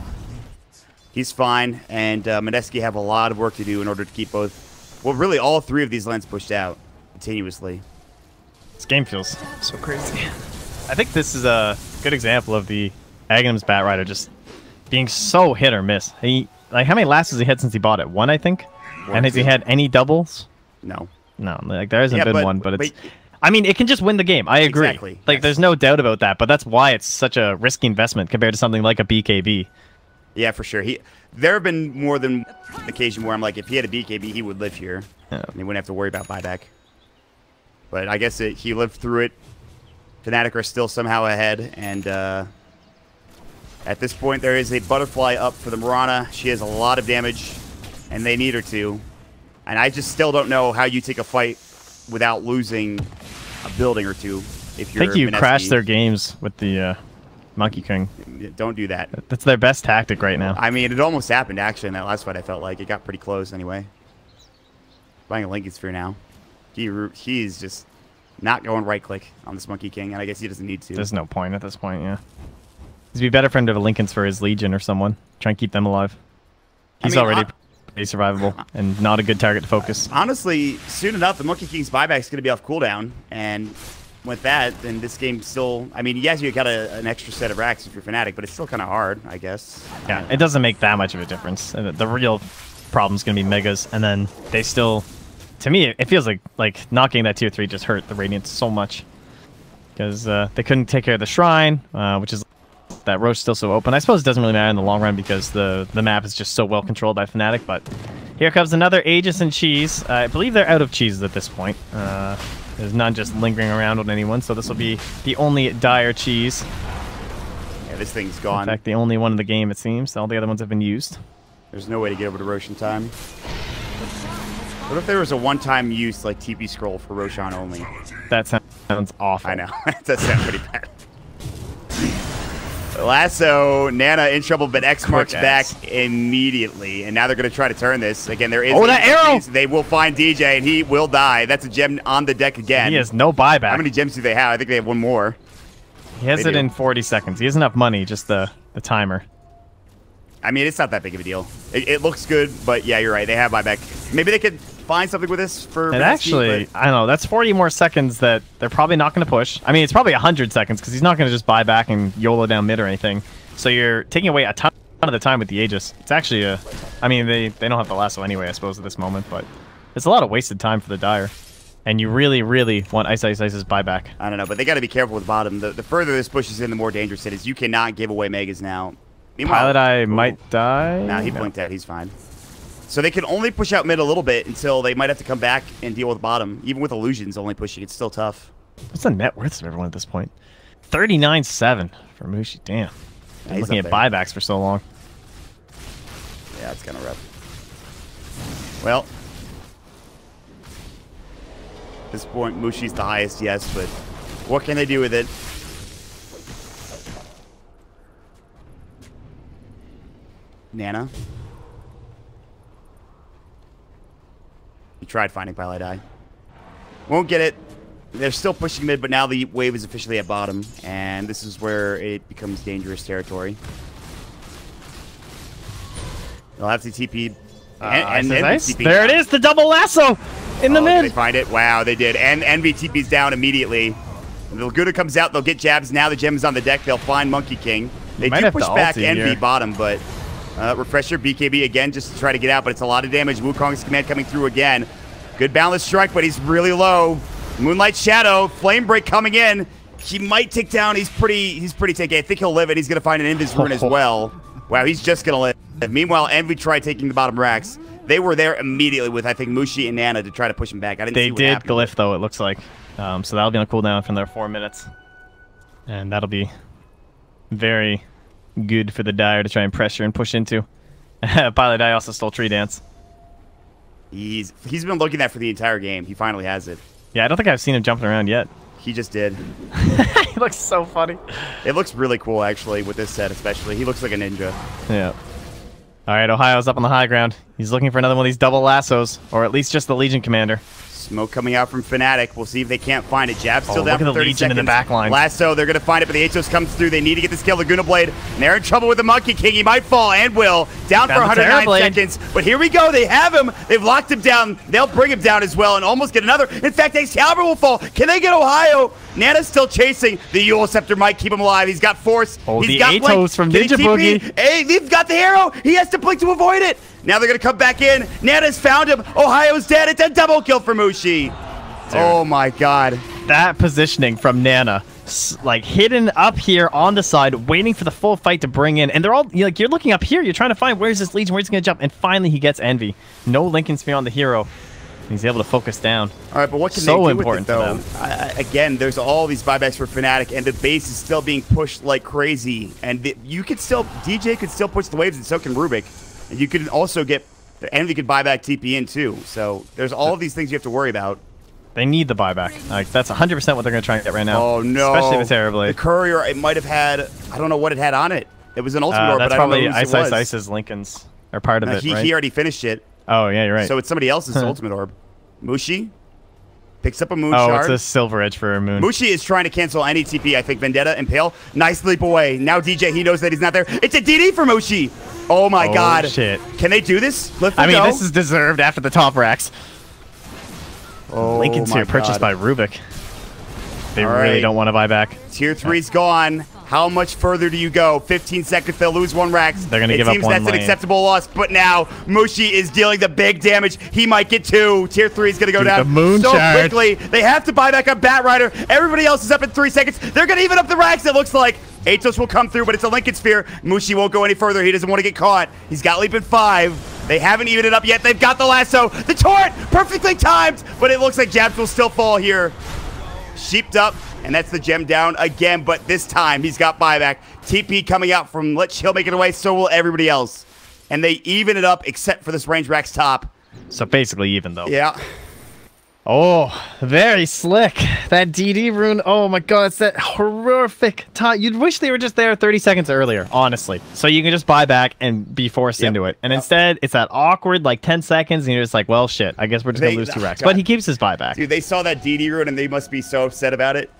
he's fine, and Mineski have a lot of work to do in order to keep both, well, really all three of these lanes pushed out continuously. This game feels so crazy. I think this is a good example of the Aghanim's Batrider just being so hit or miss. Like, how many lasts has he had since he bought it? One, I think? And has he had any doubles? No. No, like, there hasn't been one, but it's... I mean, it can just win the game. I agree. Exactly. Like, there's no doubt about that, but that's why it's such a risky investment compared to something like a BKB. Yeah, for sure. There have been more than an occasion where I'm like, if he had a BKB, he would live here. Yeah. And he wouldn't have to worry about buyback. But I guess he lived through it. Fnatic are still somehow ahead. And at this point, there is a butterfly up for the Mirana. She has a lot of damage, and they need her to. And I just still don't know how you take a fight without losing a building or two. If you're I think you Mineski. crashed their games with the Monkey King. Don't do that. That's their best tactic right now. I mean, it almost happened, actually, in that last fight, I felt like. It got pretty close, anyway. Buying a Lincoln Sphere now. He's just not going right-click on this Monkey King, and I guess he doesn't need to. There's no point at this point, yeah. It'd be better for him to have a Lincoln's for his Legion or someone. Try and keep them alive. He's already pretty survivable and not a good target to focus. Honestly, soon enough, the Monkey King's buyback is going to be off cooldown, and with that, then this game still... I mean, yes, you got an extra set of racks if you're Fnatic, but it's still kind of hard, I guess. Yeah, it doesn't make that much of a difference. The real problem's going to be Megas, and then they still... To me, it feels like not getting that tier 3 just hurt the Radiant so much. Because they couldn't take care of the Shrine, which is... That Roche still so open. I suppose it doesn't really matter in the long run because the map is just so well controlled by Fnatic, but here comes another Aegis and Cheese. I believe they're out of cheeses at this point. There's none just lingering around on anyone, so this will be the only dire cheese. Yeah, this thing's gone. In fact, the only one in the game, it seems. All the other ones have been used. There's no way to get over to Roche in time. What if there was a one-time use, like, TP scroll for Roshan only? That sounds awful. I know. That does sound pretty bad. Lasso, Nana in trouble, but X marks back immediately, and now they're going to try to turn this. Again, there is... Oh, that arrow! They will find DJ, and he will die. That's a gem on the deck again. He has no buyback. How many gems do they have? I think they have one more. He has it in 40 seconds. He has enough money, just the timer. I mean, it's not that big of a deal. It looks good, but yeah, you're right. They have buyback. Maybe they could find something with this for... And actually, I don't know. That's 40 more seconds that they're probably not going to push. I mean, it's probably 100 seconds because he's not going to just buy back and YOLO down mid or anything. So you're taking away a ton of the time with the Aegis. It's actually a... I mean, they don't have the lasso anyway, I suppose, at this moment, but it's a lot of wasted time for the Dire. And you really, really want Ice's buyback. I don't know, but they got to be careful with bottom. The further this pushes in, the more dangerous it is. You cannot give away Megas now. Pilot Eye might die. Nah, he blinked out. He's fine. So they can only push out mid a little bit until they might have to come back and deal with bottom. Even with illusions only pushing, it's still tough. What's the net worth of everyone at this point? 39.7 for Mushi. Damn. Yeah, looking at buybacks for so long. Yeah, it's kind of rough. Well, at this point, Mushi's the highest, yes, but what can they do with it? Nana. He tried finding Pilot Eye. Won't get it. They're still pushing mid, but now the wave is officially at bottom, and this is where it becomes dangerous territory. They'll have to TP. And nice. There it is, the double lasso in the mid. Did they find it? Wow, they did. And Envy TP's down immediately. The Laguna comes out. They'll get jabs. Now the gem is on the deck. They'll find Monkey King. They do push back Envy bottom, but refresher BKB again just to try to get out, but it's a lot of damage. Wukong's command coming through again. Good balance strike, but he's really low. Moonlight Shadow, Flame Break coming in. He might take down. He's pretty tanky. I think he'll live it. He's going to find an Invis Rune as well. Wow, he's just going to live. Meanwhile, Envy tried taking the bottom racks. They were there immediately with, I think, Mushi and Nana to try to push him back. I didn't see what happened. They did glyph, though, it looks like. So that'll be on cooldown for another 4 minutes. And that'll be very good for the Dire to try and pressure and push into. Pilot Eye also stole Tree Dance. He's been looking at for the entire game. He finally has it. Yeah, I don't think I've seen him jumping around yet. He just did. He looks so funny. It looks really cool, actually, with this set especially. He looks like a ninja. Yeah. All right, Ohio's up on the high ground. He's looking for another one of these double lassos, or at least just the Legion Commander. Smoke coming out from Fnatic. We'll see if they can't find it. Jab still down for 30 Legion seconds. In the back line. Lasso, they're going to find it, but the Atos comes through. They need to get this kill. Laguna Blade, and they're in trouble with the Monkey King. He might fall, and will. Down for 109 seconds. But here we go. They have him. They've locked him down. They'll bring him down as well and almost get another. In fact, Excalibur will fall. Can they get Ohio? Nana's still chasing. The Eul Scepter might keep him alive. He's got Force. He's got Atos Blink. from Ninja Boogie. Hey, they've got the arrow. He has to blink to avoid it. Now they're going to come back in. Nana's found him. Ohio's dead. It's a double kill for Mushi. Dude, oh my god. That positioning from Nana like hidden up here on the side, waiting for the full fight to bring in. And they're all like, you're looking up here, you're trying to find where's this Legion, where's he gonna jump, and finally he gets Envy. No Lincoln Sphere on the hero. He's able to focus down. All right, but what can so they do important with it, though? Again, there's all these buybacks for Fnatic, and the base is still being pushed like crazy. And you could still, DJ could still push the waves, and so can Rubik. And you could also get, Envy could buy back TP in too. So there's all of these things you have to worry about. They need the buyback. Like, that's 100% what they're going to try and get right now. Oh, no. Especially with Terribly. The Courier, it might have had, I don't know what it had on it. It was an Ultimate Orb, but I don't know whose it was. That's probably Ice's Lincoln's are part of it, right? He already finished it. Oh, yeah, you're right. So it's somebody else's Ultimate Orb. Mushi picks up a Moon Shard. Oh, it's a Silver Edge for a Moon. Mushi is trying to cancel any TP. I think Vendetta and Pale. Nice leap away. Now DJ, he knows that he's not there. It's a DD for Mushi. Oh, my God. Shit. Can they do this? I mean, this is deserved after the top racks. Oh, Lincoln's here, purchased by Rubik. They really don't want to buy back. Tier 3's gone. How much further do you go? 15 seconds, they'll lose 1 Rax. They're going to give up 1 lane. It seems that's an acceptable loss, but now Mushi is dealing the big damage. He might get 2. Tier 3 is going to go down so quickly. They have to buy back a Bat Rider. Everybody else is up in 3 seconds. They're going to even up the Rax, it looks like. Atos will come through, but it's a Lincoln Sphere. Mushi won't go any further. He doesn't want to get caught. He's got leap at 5. They haven't evened it up yet. They've got the lasso. The torrent, perfectly timed, but it looks like Jabs will still fall here. Sheeped up, and that's the gem down again, but this time he's got buyback. TP coming out from Lich. He'll make it away, so will everybody else. And they even it up except for this range Rax top. So basically even, though. Yeah. Oh, very slick. That DD rune, oh my God, it's that horrific time. You'd wish they were just there 30 seconds earlier, honestly. So you can just buy back and be forced into it. And instead, it's that awkward, like, 10 seconds, and you're just like, well, shit, I guess we're just going to lose 2 racks. But he keeps his buyback. Dude, they saw that DD rune, and they must be so upset about it.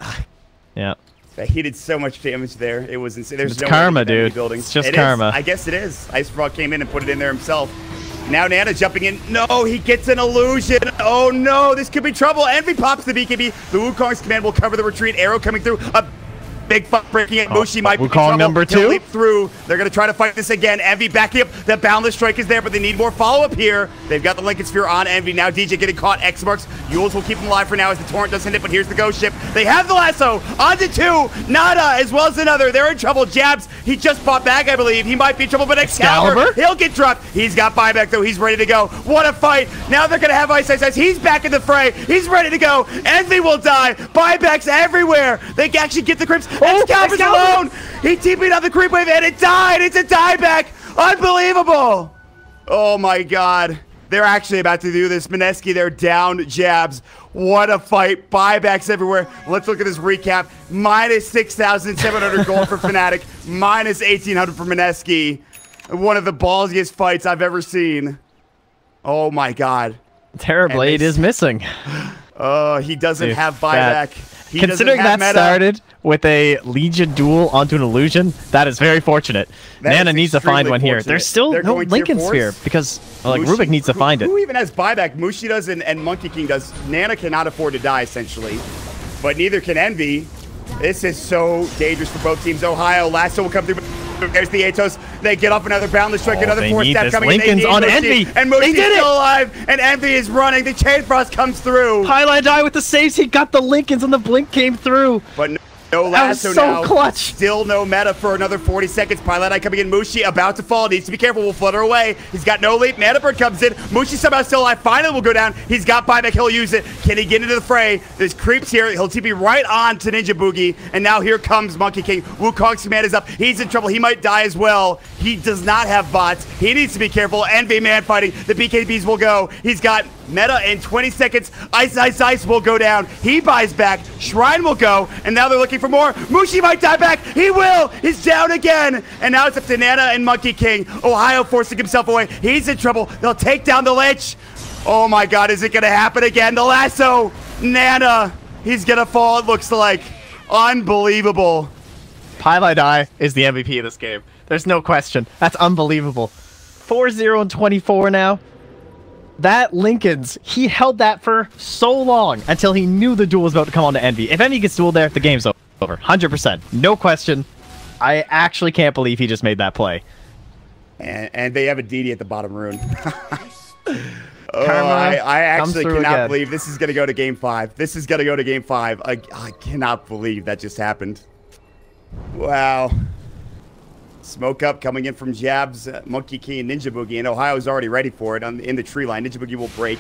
Yeah. He did so much damage there. It was insane. There's no karma, dude. It's just karma. I guess it is. Ice Frog came in and put it in there himself. Now Nana jumping in. No, he gets an illusion. Oh, no. This could be trouble. Envy pops the BKB. The Wukong's command will cover the retreat. Arrow coming through. A big fuck breaking it. Mushi might be in trouble. Number 2. He'll leap through. They're going to try to fight this again. Envy backing up. The Boundless Strike is there, but they need more follow-up here. They've got the Lincoln Sphere on Envy. Now DJ getting caught. X marks. Yules will keep him alive for now as the Torrent doesn't hit, but here's the Ghost Ship. They have the lasso. Onto 2. Nada as well as another. They're in trouble. Jabs, he just bought back, I believe. He might be in trouble, but Excalibur, he'll get dropped. He's got buyback, though. He's ready to go. What a fight. Now they're going to have Ice. He's back in the fray. He's ready to go. Envy will die. Buybacks everywhere. They can actually get the creeps. Excalibur's alone. He TP'd on the creep wave, and it died. It's a dieback. Unbelievable. Oh, my God. They're actually about to do this. Mineski, they're down Jabs. What a fight. Buybacks everywhere. Let's look at this recap. Minus 6,700 gold for Fnatic. Minus 1,800 for Mineski. One of the ballsiest fights I've ever seen. Oh, my God. Terrorblade is missing. He doesn't have buyback. Considering that started with a Legion duel onto an illusion, that is very fortunate. Nana needs to find one here. There's still no Lincoln Sphere because Rubik needs to find it. Who even has buyback? Mushi does and Monkey King does. Nana cannot afford to die, essentially. But neither can Envy. This is so dangerous for both teams. Ohio, Lasso will come through. There's the Atos. They get off another Boundless Strike, another 4-step coming in. Lincoln's on Envy. And Mushi's still alive, and Envy is running. The Chain Frost comes through. Highlight die with the saves. He got the Lincolns, and the blink came through. But no lasso now. Clutch. Still no meta for another 40 seconds. Pilot Eye coming in. Mushi about to fall. Needs to be careful. Will flutter away. He's got no leap. Mana Bird comes in. Mushi somehow still alive. Finally will go down. He's got buyback. He'll use it. Can he get into the fray? There's creeps here. He'll TP right on to Ninja Boogie. And now here comes Monkey King. Wukong's command is up. He's in trouble. He might die as well. He does not have bots. He needs to be careful. Envy man fighting. The BKBs will go. He's got meta in 20 seconds. Ice will go down. He buys back. Shrine will go. And now they're looking for more. Mushi might die back. He will. He's down again. And now it's up to Nana and Monkey King. Ohio forcing himself away. He's in trouble. They'll take down the Lich. Oh my God, is it going to happen again? The lasso. Nana. He's going to fall, it looks like. Unbelievable. Pilot Eye is the MVP of this game. There's no question. That's unbelievable. 4-0 and 24 now. That Lincoln's, he held that for so long until he knew the duel was about to come on to Envy. If Envy gets dueled there, the game's over. 100%. No question. I actually can't believe he just made that play. And they have a DD at the bottom rune. I comes actually through cannot again. believe this is going to go to game 5. This is going to go to game 5. I cannot believe that just happened. Wow. Smoke up coming in from Jabs, Monkey King, and Ninja Boogie, and Ohio's already ready for it in the tree line. Ninja Boogie will break.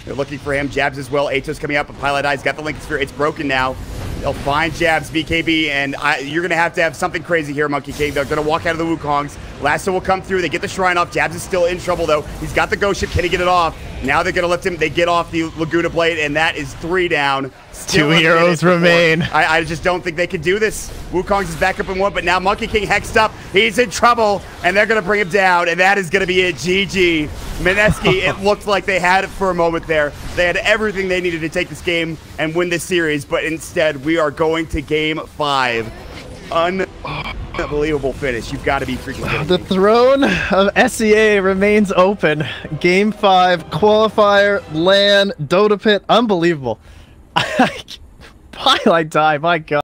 They're looking for him. Jabs as well. Ato's coming up, but Pilot Eye's got the Lincoln Sphere. It's broken now. They'll find Jabs, BKB, and you're going to have something crazy here, Monkey King. They're going to walk out of the Wukongs. Lasso will come through. They get the Shrine off. Jabs is still in trouble, though. He's got the Ghost Ship. Can he get it off? Now they're going to lift him. They get off the Laguna Blade, and that is 3 down. Still 2 heroes remain. I just don't think they could do this. Wukongs is back up in 1, but now Monkey King hexed up. He's in trouble, and they're going to bring him down, and that is going to be it. GG. Mineski, it looked like they had it for a moment there. They had everything they needed to take this game and win this series, but instead we are going to game 5. Unbelievable finish. You've got to be freaking kidding me. The throne of SEA remains open. Game 5, qualifier, LAN, Dota pit, unbelievable. Highlight time, my God.